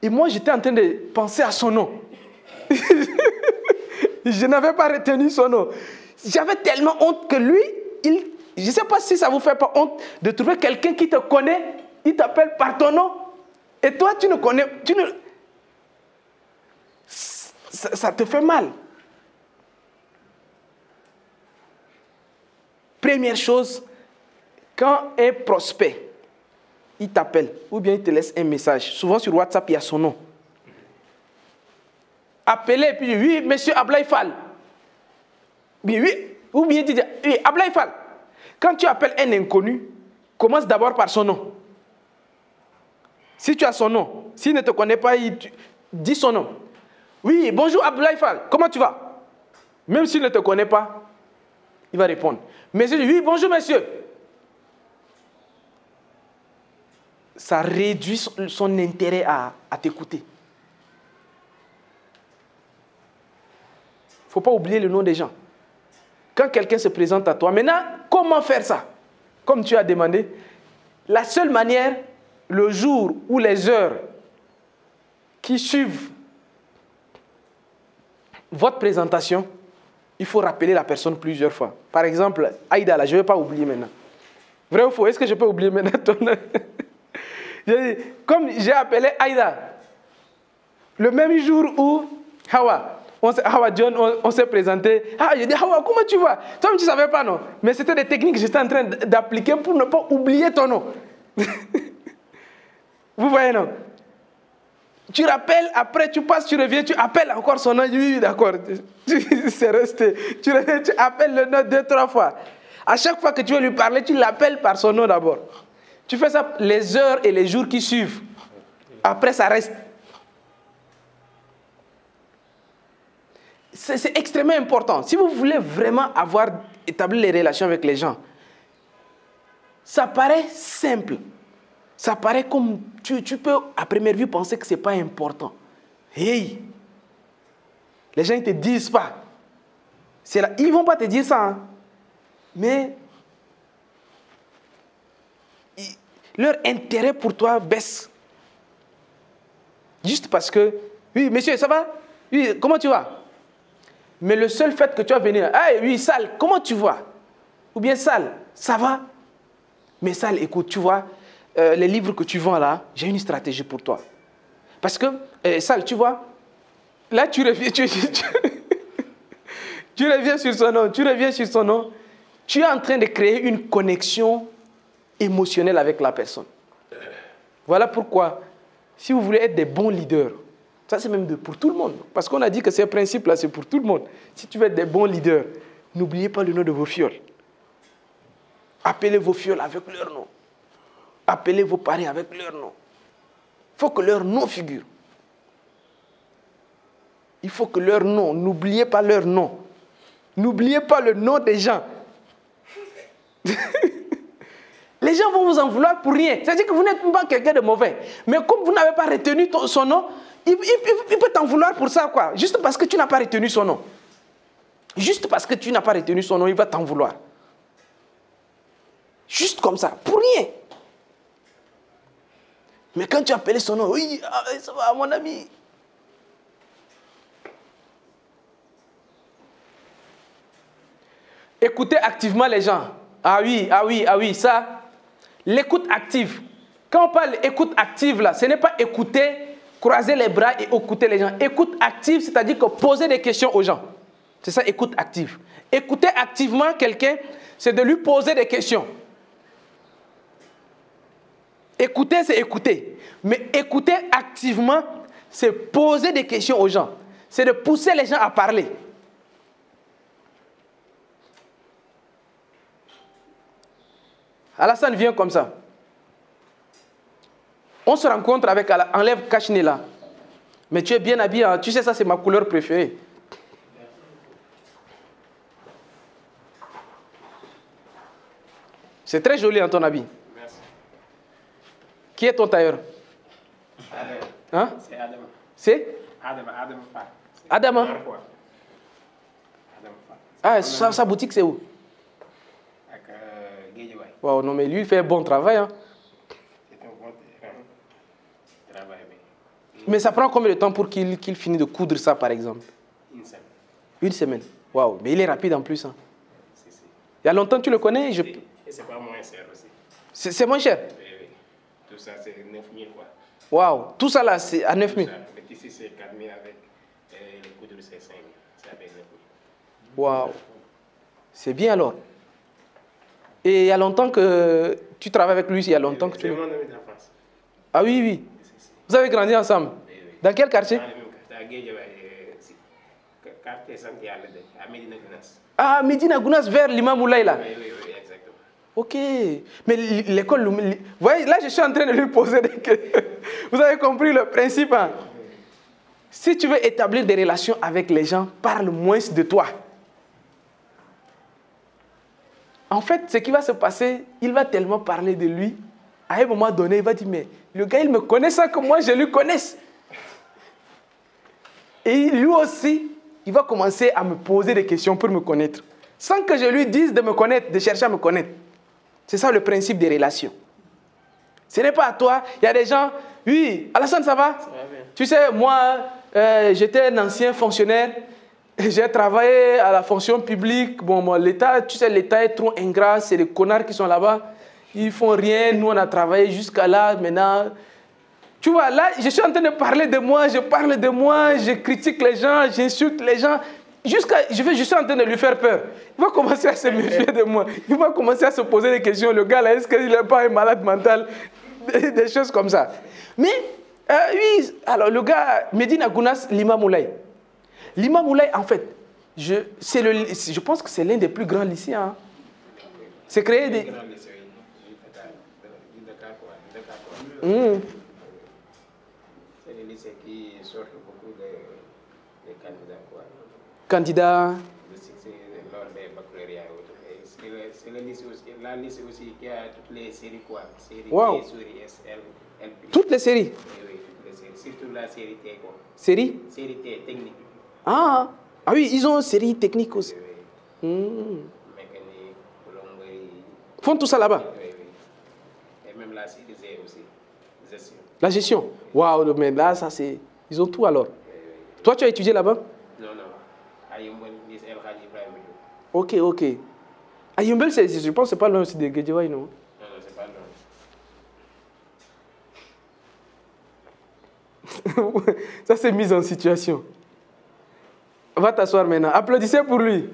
Et moi, j'étais en train de penser à son nom. Je n'avais pas retenu son nom. J'avais tellement honte que lui, je ne sais pas si ça vous fait pas honte de trouver quelqu'un qui te connaît, il t'appelle par ton nom. Et toi, tu ne connais... Ça te fait mal. Première chose, quand un prospect, il t'appelle ou bien il te laisse un message, souvent sur WhatsApp, il y a son nom. Appelez et puis oui, monsieur Ablaye Fall. Oui, ou bien tu dis oui, Ablaye Fall. Quand tu appelles un inconnu, commence d'abord par son nom. Si tu as son nom, s'il ne te connaît pas, dis son nom. Oui, bonjour Ablaye Fall, comment tu vas? Même s'il ne te connaît pas, il va répondre. Monsieur dit oui, bonjour monsieur. Ça réduit son intérêt à t'écouter. Il ne faut pas oublier le nom des gens. Quand quelqu'un se présente à toi, maintenant, comment faire ça? Comme tu as demandé, la seule manière, le jour ou les heures qui suivent votre présentation, il faut rappeler la personne plusieurs fois. Par exemple, Aïda, là, je ne vais pas oublier maintenant. Vrai ou faux? Est-ce que je peux oublier maintenant ton nom? Comme j'ai appelé Aïda, le même jour où Hawa John, on s'est présenté. Ah, j'ai dit, Hawa, comment tu vas? Toi, tu ne savais pas, non? Mais c'était des techniques que j'étais en train d'appliquer pour ne pas oublier ton nom. Vous voyez, non? Tu rappelles, après tu passes, tu reviens, tu appelles encore son nom. Oui, d'accord. C'est resté. Tu reviens, tu appelles le nom 2-3 fois. À chaque fois que tu veux lui parler, tu l'appelles par son nom d'abord. Tu fais ça les heures et les jours qui suivent. Après, ça reste. C'est extrêmement important. Si vous voulez vraiment établir les relations avec les gens, ça paraît simple. Ça paraît comme tu peux à première vue penser que ce n'est pas important. Hey! Les gens ne te disent pas. Ils ne vont pas te dire ça. Hein. Mais leur intérêt pour toi baisse. Juste parce que, oui, monsieur, ça va? Oui, comment tu vas? Mais le seul fait que tu vas venir, ah oui, Sal, comment tu vas? Ou bien Sal, ça va? Mais Sal, écoute, tu vois, les livres que tu vends là, j'ai une stratégie pour toi. Parce que, Sal, tu vois, là tu reviens, tu reviens sur son nom, tu es en train de créer une connexion émotionnelle avec la personne. Voilà pourquoi, si vous voulez être des bons leaders, ça c'est même pour tout le monde, parce qu'on a dit que ces principes-là, c'est pour tout le monde. Si tu veux être des bons leaders, n'oubliez pas le nom de vos fioles. Appelez vos fioles avec leur nom. Appelez vos parents avec leur nom. Il faut que leur nom figure. Il faut que leur nom, n'oubliez pas leur nom. N'oubliez pas le nom des gens. Les gens vont vous en vouloir pour rien. C'est-à-dire que vous n'êtes pas quelqu'un de mauvais. Mais comme vous n'avez pas retenu son nom, il peut t'en vouloir pour ça, quoi. Juste parce que tu n'as pas retenu son nom. Juste parce que tu n'as pas retenu son nom, il va t'en vouloir. Juste comme ça, pour rien. Mais quand tu appelles son nom, oui, ça va, mon ami. Écoutez activement les gens. Ah oui, ça. L'écoute active. Quand on parle d'écoute active, là, ce n'est pas écouter, croiser les bras et écouter les gens. Écoute active, c'est-à-dire que poser des questions aux gens. C'est ça, écoute active. Écouter activement quelqu'un, c'est de lui poser des questions. Écouter, c'est écouter. Mais écouter activement, c'est poser des questions aux gens. C'est de pousser les gens à parler. Alassane vient comme ça. On se rencontre avec enlève cache-nez là. Mais tu es bien habillé. Hein? Tu sais, ça c'est ma couleur préférée. C'est très joli en ton habit. Merci. Qui est ton tailleur? Adam. Hein? C'est Adam. C'est Adam Fall. Adama. Adam Fall. Ah, sa boutique c'est où? Avec Guédiawaye. Wow, non mais lui il fait un bon travail. Hein? C'est un bon travail. Mais ça prend combien de temps pour qu'il finisse de coudre ça, par exemple? Une semaine. Une semaine. Waouh, mais il est rapide en plus. Hein. Si, si. Il y a longtemps que tu le connais? Et c'est pas moins cher aussi. C'est moins cher? Oui, oui. Tout ça, c'est 9 000 quoi. Waouh, tout ça là, c'est à 9 000. Le tissu, c'est 4 000 avec les coudres, c'est 5 000. C'est avec 9 000. Waouh, c'est bien alors. Et il y a longtemps que tu travailles avec lui? Il y a longtemps que tu... C'est mon ami d'enfance. Ah oui, oui. Si, si. Vous avez grandi ensemble? Oui, oui. Dans quel quartier? Dans le même quartier, à Guédiawaye, quartier Santiago, à Medina Gounass. Ah, Medina Gounass vers l'imam Moulay là. Oui, oui, oui, exactement. Ok. Mais l'école... Vous voyez, là je suis en train de lui poser des questions. Vous avez compris le principe, hein? Si tu veux établir des relations avec les gens, parle moins de toi. En fait, ce qui va se passer, il va tellement parler de lui, à un moment donné, il va dire, mais le gars, il me connaît sans que moi, je lui connaisse. Et lui aussi, il va commencer à me poser des questions pour me connaître. Sans que je lui dise de me connaître, de chercher à me connaître. C'est ça le principe des relations. Ce n'est pas à toi. Il y a des gens, oui, Alassane, ça va? Ça va bien. Tu sais, moi, j'étais un ancien fonctionnaire. J'ai travaillé à la fonction publique. Bon, l'État, tu sais, l'État est trop ingrat. C'est des connards qui sont là-bas. Ils font rien. Nous, on a travaillé jusqu'à là. Maintenant, tu vois, là, je suis en train de parler de moi. Je parle de moi. Je critique les gens. J'insulte les gens. Je suis en train de lui faire peur. Il va commencer à se méfier de moi. Il va commencer à se poser des questions. Le gars, là, est-ce qu'il n'est pas un malade mental? Des choses comme ça. Mais, oui, alors le gars, Medina Gounass, l'imam Moulay. L'imam Moulay, en fait, je pense que c'est l'un des plus grands lycéens. Hein. C'est créé des... C'est les lycées qui sortent beaucoup de candidats. Quoi. Candidats. C'est lors des baccalauréats. C'est le lycée aussi, la lycée aussi qui a toutes les séries. Quoi. Série Wow. T, série S, L, L+. Toutes les séries. Oui, toutes les séries. Surtout la série T. Quoi. Série? Série T, technique. Ah oui, ils ont une série technique aussi. Oui. Mécanique, plomberie. Ils font tout ça là-bas? Oui, oui. Et même la série Z aussi. Gestion. La gestion? Waouh, mais là, ça c'est... Ils ont tout alors. Oui, oui. Toi, tu as étudié là-bas? Non, non. À Yombol, lycée El Hadji Ibrahima Diop. Ok, ok. À Yombol, je pense que c'est pas loin aussi de Guédiawaye, non? Non, non, c'est pas loin. Ça, c'est mise en situation. Va t'asseoir maintenant. Applaudissez pour lui.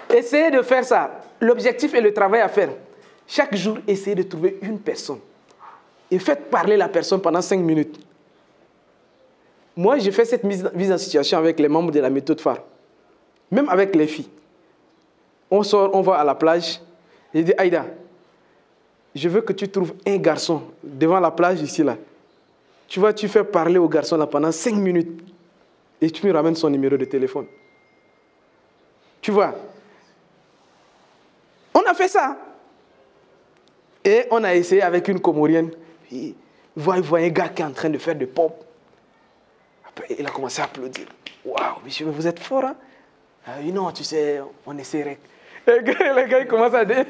Essayez de faire ça. L'objectif et le travail à faire. Chaque jour, essayez de trouver une personne. Et faites parler la personne pendant 5 minutes. Moi, j'ai fait cette mise en situation avec les membres de la méthode phare. Même avec les filles. On sort, on va à la plage. Et je dis, Aïda, je veux que tu trouves un garçon devant la plage ici, là. Tu vois, tu fais parler au garçon là pendant 5 minutes. Et tu me ramènes son numéro de téléphone. Tu vois. On a fait ça. Et on a essayé avec une Comorienne. Il voit un gars qui est en train de faire des pompes. Après, il a commencé à applaudir. Waouh, monsieur, vous êtes fort, hein? Non, tu sais, on essaierait. Le gars, il commence à dire.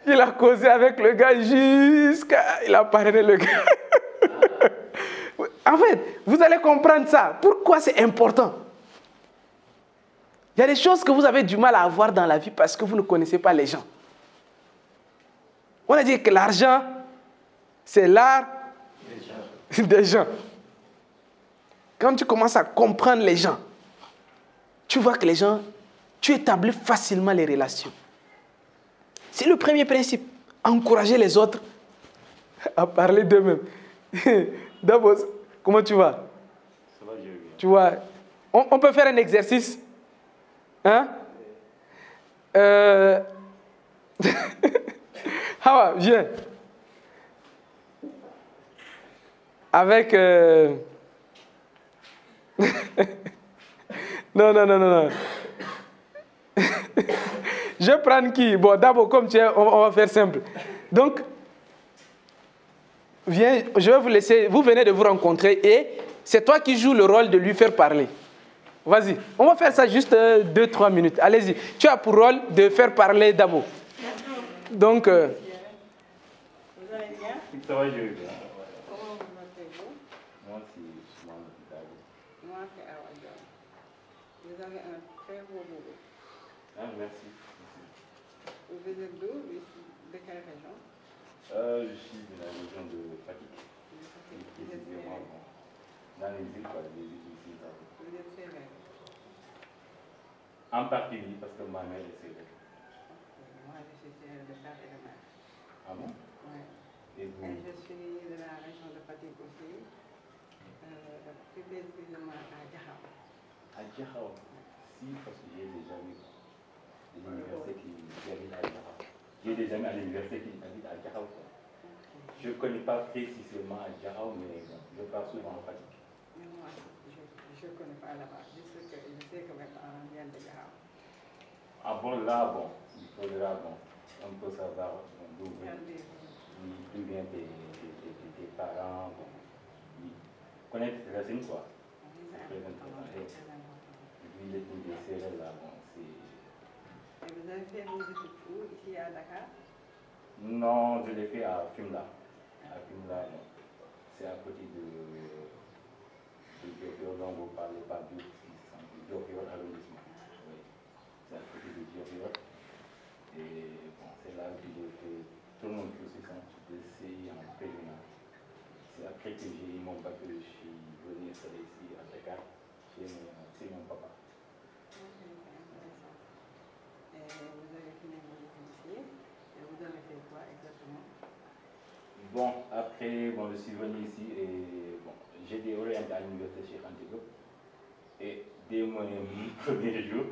Il a causé avec le gars jusqu'à... Il a parrainé le gars. En fait, vous allez comprendre ça. Pourquoi c'est important? Il y a des choses que vous avez du mal à avoir dans la vie parce que vous ne connaissez pas les gens. On a dit que l'argent, c'est l'art des gens. Quand tu commences à comprendre les gens, tu vois que les gens, tu établis facilement les relations. C'est le premier principe. Encourager les autres à parler d'eux-mêmes. D'abord, comment tu vas? Ça va, je vais bien. Tu vois, on peut faire un exercice. Hein? Hawa, viens. Avec... Non. Je prends qui? Bon, d'abord, comme tu es, on va faire simple. Donc, viens, je vais vous laisser. Vous venez de vous rencontrer et c'est toi qui joues le rôle de lui faire parler. Vas-y, on va faire ça juste 2-3 minutes. Allez-y. Tu as pour rôle de faire parler Dabo. Donc, Vous allez bien? Ça va, je vais bien. Comment vous appelez-vous? Moi, c'est Ousmane Dabo. Moi, c'est Awa Diallo. Vous avez un très beau bébé. Ah, merci. Vous êtes d'où? De quelle région? Je suis de la région de Fatick. Vous êtes Précisément, dans les îles, quoi, les îles ici. Vous êtes sévère. En partie, oui, parce que ma mère est sévère. Moi, je suis sévère de père et de mère. Ah bon? Oui. Et vous? Et je suis de la région de Fatick aussi. Plus précisément à Diakhao. À Diakhao? Si, parce que j'ai des amis de l'université qui habitent à Diakhao. J'ai des amis à l'université qui habitent à Diakhao. Je ne connais pas précisément à Diakhao, mais bon, je pars souvent en Fatick. Moi, je ne connais pas là-bas. Je sais que mes parents viennent de Diakhao. Ah bon, là, bon, il faudra, bon, un peu savoir d'où viennent tes parents, bon, connaître tes racines, quoi. C'est très important. Et puis les trucs des séries, là, bon, c'est... Et vous avez fait vos études où? Ici à Dakar? Non, je l'ai fait à Fimela. À Fimela, bon, c'est à côté de Diofior, dont vous parlez pas du Diofior arrondissement. Oui, c'est à côté de Diofior. Et bon, c'est là que j'ai fait tout mon cursus en DCI en préliminaire. C'est après que j'ai eu mon bac que je suis venu installer ici à Dakar, chez mon papa. C'est intéressant. Et vous avez fini vos études ici. Et vous avez fait quoi exactement? Bon, après, bon, je suis venu ici et bon, j'ai été orienté à l'université chez Antigo. Et dès mon premier jour,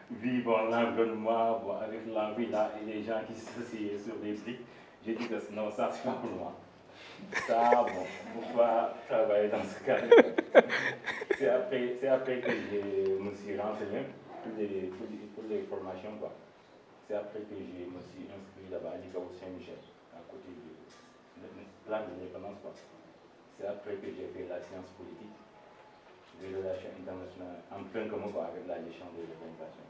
vu bon, l'environnement, bon, avec l'envie là et les gens qui s'asseyent sur des briques, j'ai dit que non, ça c'est pas pour moi. Ça, bon, pourquoi travailler dans ce cadre? C'est après que je me suis renseigné pour les formations, quoi. C'est après que je me suis inscrit là-bas à l'ICAO Saint-Michel, à côté de plan de l'indépendance, quoi. C'est après que j'ai fait la science politique, des relations internationales, en plein commun quoi, avec la gestion de l'organisation.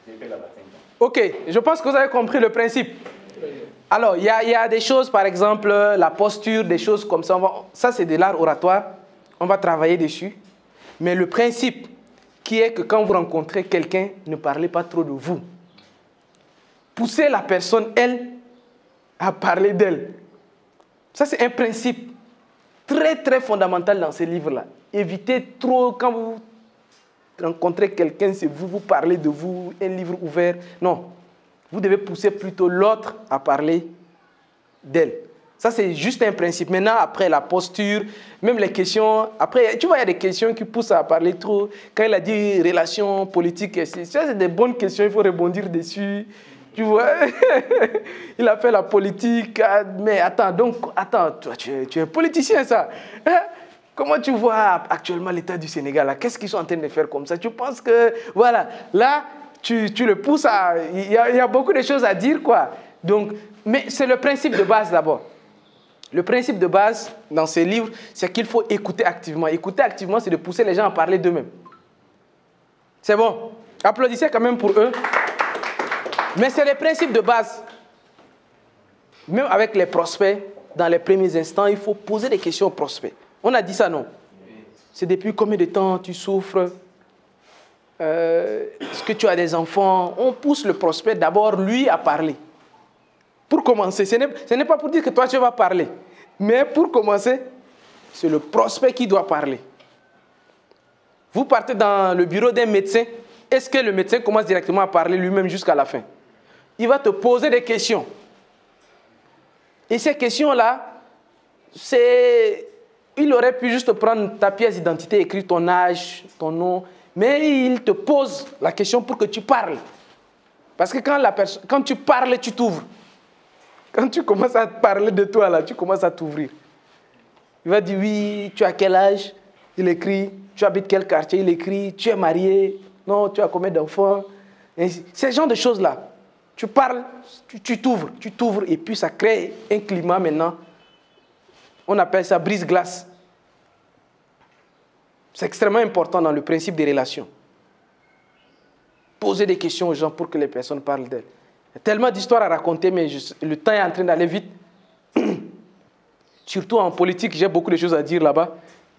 J'ai fait là-bas 5 ans. Ok, je pense que vous avez compris le principe. Alors, il y a des choses, par exemple, la posture, des choses comme ça. Ça, c'est de l'art oratoire. On va travailler dessus. Mais le principe qui est que quand vous rencontrez quelqu'un, ne parlez pas trop de vous. Poussez la personne, elle, à parler d'elle. Ça, c'est un principe très, très fondamental dans ces livres-là. Évitez trop, quand vous rencontrez quelqu'un, c'est vous, vous parlez de vous, un livre ouvert. Non. Vous devez pousser plutôt l'autre à parler d'elle. Ça, c'est juste un principe. Maintenant, après la posture, même les questions... Après, tu vois, il y a des questions qui poussent à parler trop. Quand il a dit relations politiques, ça, c'est des bonnes questions, il faut rebondir dessus. Tu vois, il a fait la politique. Mais attends, toi, tu es politicien, ça. Hein? Comment tu vois actuellement l'État du Sénégal? Qu'est-ce qu'ils sont en train de faire comme ça? Tu penses que... Voilà, là... Tu le pousses à... Il y a beaucoup de choses à dire, quoi. Donc, mais c'est le principe de base, d'abord. Le principe de base, dans ces livres, c'est qu'il faut écouter activement. Écouter activement, c'est de pousser les gens à parler d'eux-mêmes. C'est bon. Applaudissez quand même pour eux. Mais c'est le principe de base. Même avec les prospects, dans les premiers instants, il faut poser des questions aux prospects. On a dit ça, non? C'est depuis combien de temps tu souffres? Est-ce que tu as des enfants? On pousse le prospect d'abord, lui, à parler. Pour commencer, ce n'est pas pour dire que toi, tu vas parler. Mais pour commencer, c'est le prospect qui doit parler. Vous partez dans le bureau d'un médecin. Est-ce que le médecin commence directement à parler lui-même jusqu'à la fin? Il va te poser des questions. Et ces questions-là, il aurait pu juste prendre ta pièce d'identité, écrire ton âge, ton nom... Mais il te pose la question pour que tu parles. Parce que quand tu parles, tu t'ouvres. Quand tu commences à parler de toi, là, tu commences à t'ouvrir. Il va dire, oui, tu as quel âge? Il écrit, tu habites quel quartier? Il écrit, tu es marié? Non, tu as combien d'enfants? Ces genres de choses-là. Tu parles, tu t'ouvres, et puis ça crée un climat maintenant. On appelle ça brise-glace. C'est extrêmement important dans le principe des relations. Poser des questions aux gens pour que les personnes parlent d'elles. Tellement d'histoires à raconter, mais le temps est en train d'aller vite. Surtout en politique, j'ai beaucoup de choses à dire là-bas.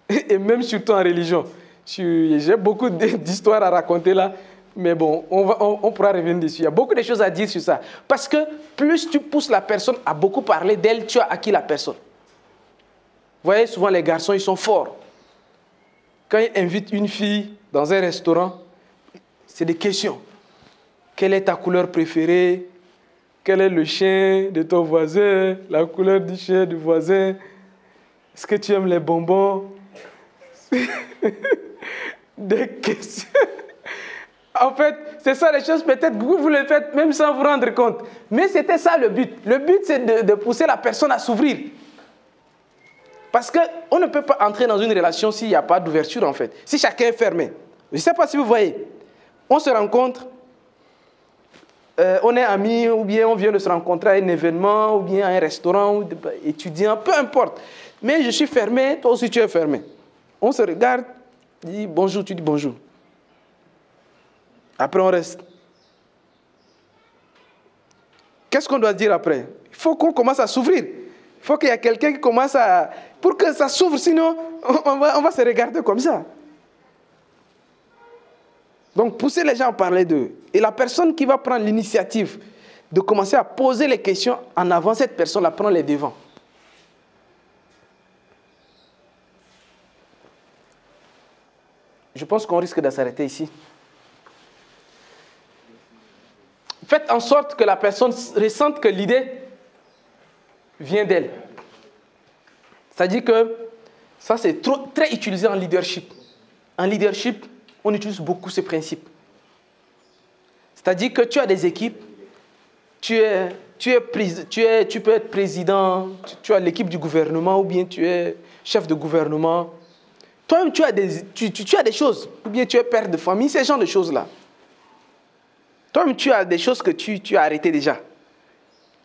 Et même surtout en religion. J'ai beaucoup d'histoires à raconter là. Mais bon, on pourra revenir dessus. Il y a beaucoup de choses à dire sur ça. Parce que plus tu pousses la personne à beaucoup parler d'elle, tu as acquis la personne. Vous voyez, souvent les garçons, ils sont forts. Quand ils invitent une fille dans un restaurant, c'est des questions. Quelle est ta couleur préférée? Quel est le chien de ton voisin? La couleur du chien du voisin? Est-ce que tu aimes les bonbons? Des questions. En fait, c'est ça les choses, peut-être que vous le faites même sans vous rendre compte. Mais c'était ça le but. Le but, c'est de pousser la personne à s'ouvrir. Parce qu'on ne peut pas entrer dans une relation s'il n'y a pas d'ouverture, en fait. Si chacun est fermé. Je ne sais pas si vous voyez. On se rencontre, on est amis, ou bien on vient de se rencontrer à un événement, ou bien à un restaurant, ou étudiant, peu importe. Mais je suis fermé, toi aussi tu es fermé. On se regarde, dit bonjour, tu dis bonjour. Après, on reste. Qu'est-ce qu'on doit dire après? Il faut qu'on commence à s'ouvrir. Il faut qu'il y ait quelqu'un qui commence à... Pour que ça s'ouvre, sinon, on va se regarder comme ça. Donc, pousser les gens à parler d'eux. Et la personne qui va prendre l'initiative de commencer à poser les questions en avant, cette personne-là prend les devants. Je pense qu'on risque de s'arrêter ici. Faites en sorte que la personne ressente que l'idée vient d'elle. C'est-à-dire que ça, c'est très utilisé en leadership. En leadership, on utilise beaucoup ces principes. C'est-à-dire que tu as des équipes, tu peux être président, tu as l'équipe du gouvernement ou bien tu es chef de gouvernement. Toi-même, tu as des choses, ou bien tu es père de famille, ces genres de choses-là. Toi-même, tu as des choses que tu as arrêtées déjà.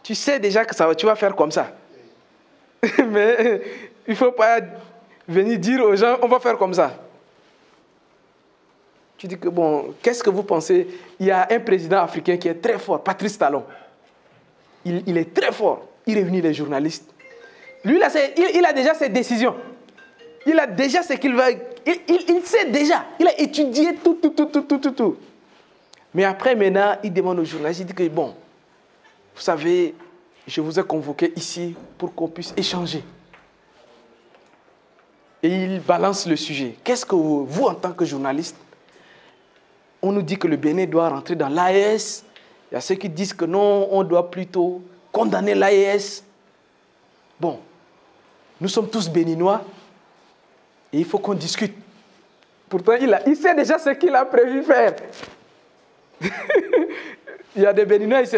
Tu sais déjà que tu vas faire comme ça. Mais il ne faut pas venir dire aux gens, on va faire comme ça. Tu dis que bon, qu'est-ce que vous pensez? Il y a un président africain qui est très fort, Patrice Talon. Il est très fort. Il réunit les journalistes. Lui, il a déjà ses décisions. Il a déjà ce qu'il va... Il sait déjà. Il a étudié tout. Mais après, maintenant, il demande aux journalistes, il dit que bon, vous savez, je vous ai convoqué ici pour qu'on puisse échanger. Et il balance le sujet. Qu'est-ce que vous, en tant que journaliste, on nous dit que le Bénin doit rentrer dans l'AES. Il y a ceux qui disent que non, on doit plutôt condamner l'AES. Bon, nous sommes tous béninois et il faut qu'on discute. Pourtant, il sait déjà ce qu'il a prévu faire. Il y a des béninois ici.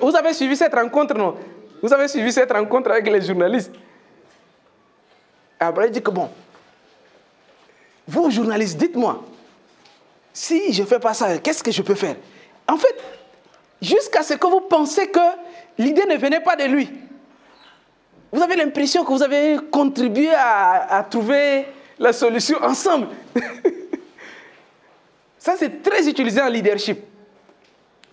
Vous avez suivi cette rencontre, non? Vous avez suivi cette rencontre avec les journalistes. Après, il dit que bon, vous, journalistes, dites-moi, si je ne fais pas ça, qu'est-ce que je peux faire? En fait, jusqu'à ce que vous pensez que l'idée ne venait pas de lui. Vous avez l'impression que vous avez contribué à trouver la solution ensemble. Ça, c'est très utilisé en leadership.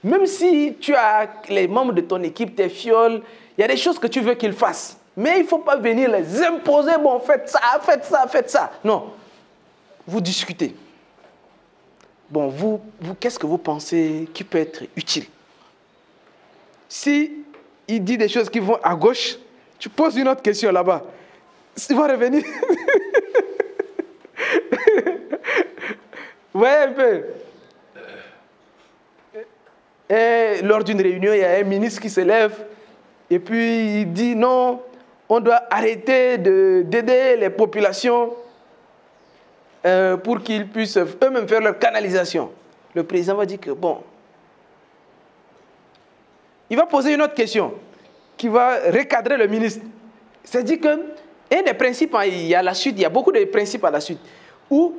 Même si tu as les membres de ton équipe, tes fioles, il y a des choses que tu veux qu'ils fassent. Mais il ne faut pas venir les imposer, bon, faites ça. Non. Vous discutez. Bon, vous qu'est-ce que vous pensez qui peut être utile? Si il dit des choses qui vont à gauche, tu poses une autre question là-bas. Il va revenir. Vous voyez un peu? Et lors d'une réunion, il y a un ministre qui se lève et puis il dit non, on doit arrêter d'aider les populations pour qu'ils puissent eux-mêmes faire leur canalisation. Le président va dire que bon, il va poser une autre question qui va recadrer le ministre. C'est-à-dire qu'un des principes, il y a la suite, il y a beaucoup de principes à la suite, où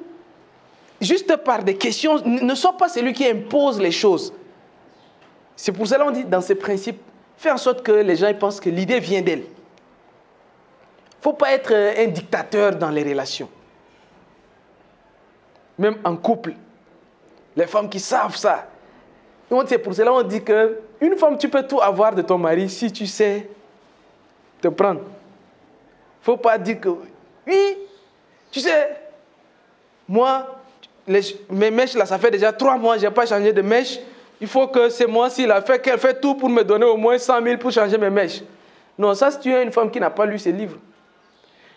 juste par des questions, ne sois pas celui qui impose les choses. C'est pour cela qu'on dit, dans ces principes, fais en sorte que les gens pensent que l'idée vient d'elle. Il ne faut pas être un dictateur dans les relations. Même en couple, les femmes qui savent ça, C'est pour cela qu'on dit qu'une femme, tu peux tout avoir de ton mari si tu sais te prendre. Il ne faut pas dire que, oui, tu sais, moi, mes mèches, là, ça fait déjà 3 mois, je n'ai pas changé de mèche. Il faut que c'est moi, s'il a fait, qu'elle fait tout pour me donner au moins 100 000 pour changer mes mèches. Non, ça, si tu es une femme qui n'a pas lu ces livres.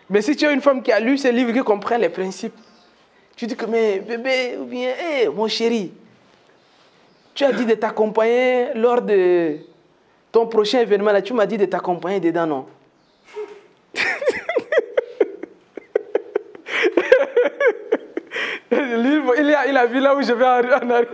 Mais si tu es une femme qui a lu ces livres, qui comprend les principes, tu dis que, mais bébé, ou bien, hey, mon chéri, tu as dit de t'accompagner lors de ton prochain événement, là, tu m'as dit de t'accompagner dedans, non? Le livre, il a vu là où je vais en arriver.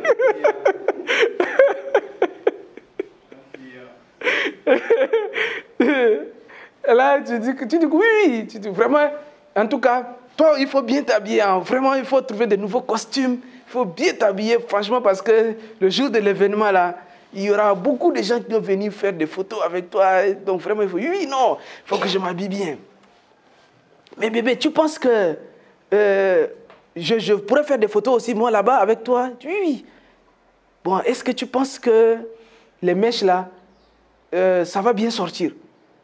Là, tu dis oui, tu dis vraiment, en tout cas, toi, il faut bien t'habiller. Hein. Vraiment, il faut trouver de nouveaux costumes. Il faut bien t'habiller, franchement, parce que le jour de l'événement, là, il y aura beaucoup de gens qui vont venir faire des photos avec toi. Donc, vraiment, il faut, oui, non, il faut que je m'habille bien. Mais bébé, tu penses que je pourrais faire des photos aussi, moi, là-bas, avec toi? Oui. Bon, est-ce que tu penses que les mèches, là, ça va bien sortir?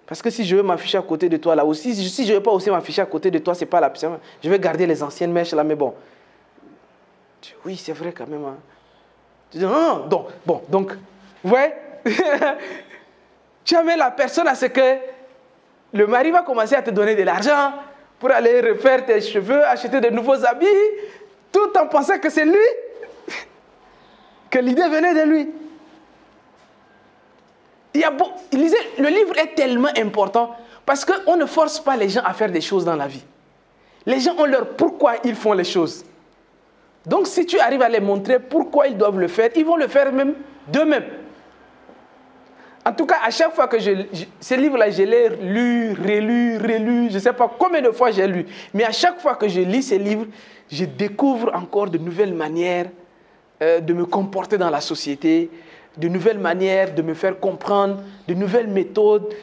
Parce que si je veux m'afficher à côté de toi, là aussi, si je ne veux pas aussi m'afficher à côté de toi, ce n'est pas la peine. Je vais garder les anciennes mèches, là, mais bon. Oui, c'est vrai quand même. Hein. Tu dis, non, bon, donc, vous voyez, tu amènes la personne à ce que le mari va commencer à te donner de l'argent pour aller refaire tes cheveux, acheter de nouveaux habits, tout en pensant que c'est lui, que l'idée venait de lui. Le livre est tellement important parce qu'on ne force pas les gens à faire des choses dans la vie. Les gens ont leur pourquoi ils font les choses. Donc si tu arrives à les montrer pourquoi ils doivent le faire, ils vont le faire même d'eux-mêmes. En tout cas, à chaque fois que ce livre-là, je l'ai lu, relu, je ne sais pas combien de fois j'ai lu. Mais à chaque fois que je lis ces livres, je découvre encore de nouvelles manières de me comporter dans la société, de nouvelles manières de me faire comprendre, de nouvelles méthodes,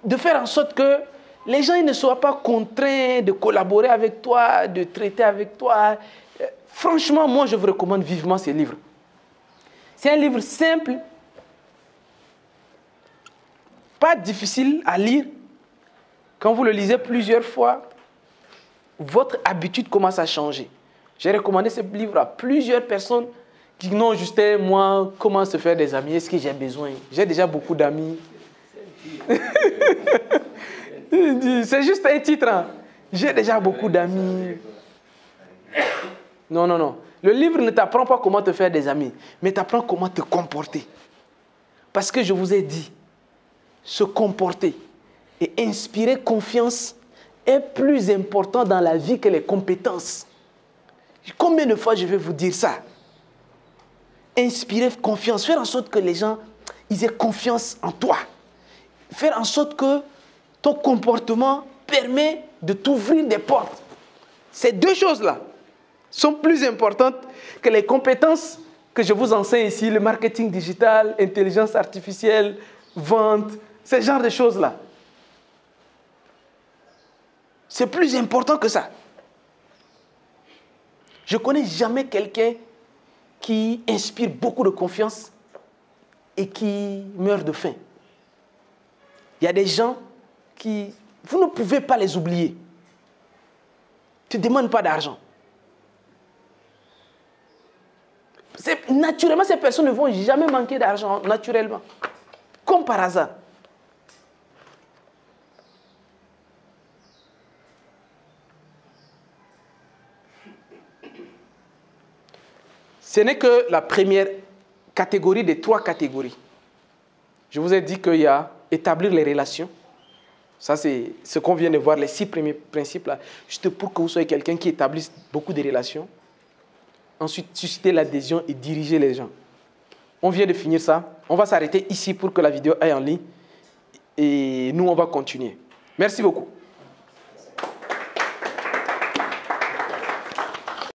de faire en sorte que les gens ils ne soient pas contraints de collaborer avec toi, de traiter avec toi. Franchement, moi, je vous recommande vivement ces livres. C'est un livre simple, pas difficile à lire. Quand vous le lisez plusieurs fois, votre habitude commence à changer. J'ai recommandé ce livre à plusieurs personnes qui disent non, Justin, moi, comment se faire des amis? Est-ce que j'ai besoin? J'ai déjà beaucoup d'amis. C'est juste un titre. Hein. J'ai déjà beaucoup d'amis. Non. Le livre ne t'apprend pas comment te faire des amis, mais t'apprend comment te comporter. Parce que je vous ai dit, se comporter et inspirer confiance est plus important dans la vie que les compétences. Combien de fois je vais vous dire ça? Inspirer confiance, faire en sorte que les gens ils aient confiance en toi. Faire en sorte que ton comportement permet de t'ouvrir des portes. Ces deux choses-là sont plus importantes que les compétences que je vous enseigne ici, le marketing digital, intelligence artificielle, vente, ce genre de choses-là. C'est plus important que ça. Je ne connais jamais quelqu'un qui inspire beaucoup de confiance et qui meurt de faim. Il y a des gens qui... Vous ne pouvez pas les oublier. Tu ne demandes pas d'argent. Naturellement, ces personnes ne vont jamais manquer d'argent, naturellement. Comme par hasard. Ce n'est que la première catégorie des 3 catégories. Je vous ai dit qu'il y a établir les relations. Ça, c'est ce qu'on vient de voir, les 6 premiers principes là. Juste pour que vous soyez quelqu'un qui établisse beaucoup de relations. Ensuite, susciter l'adhésion et diriger les gens. On vient de finir ça. On va s'arrêter ici pour que la vidéo aille en ligne. Et nous, on va continuer. Merci beaucoup.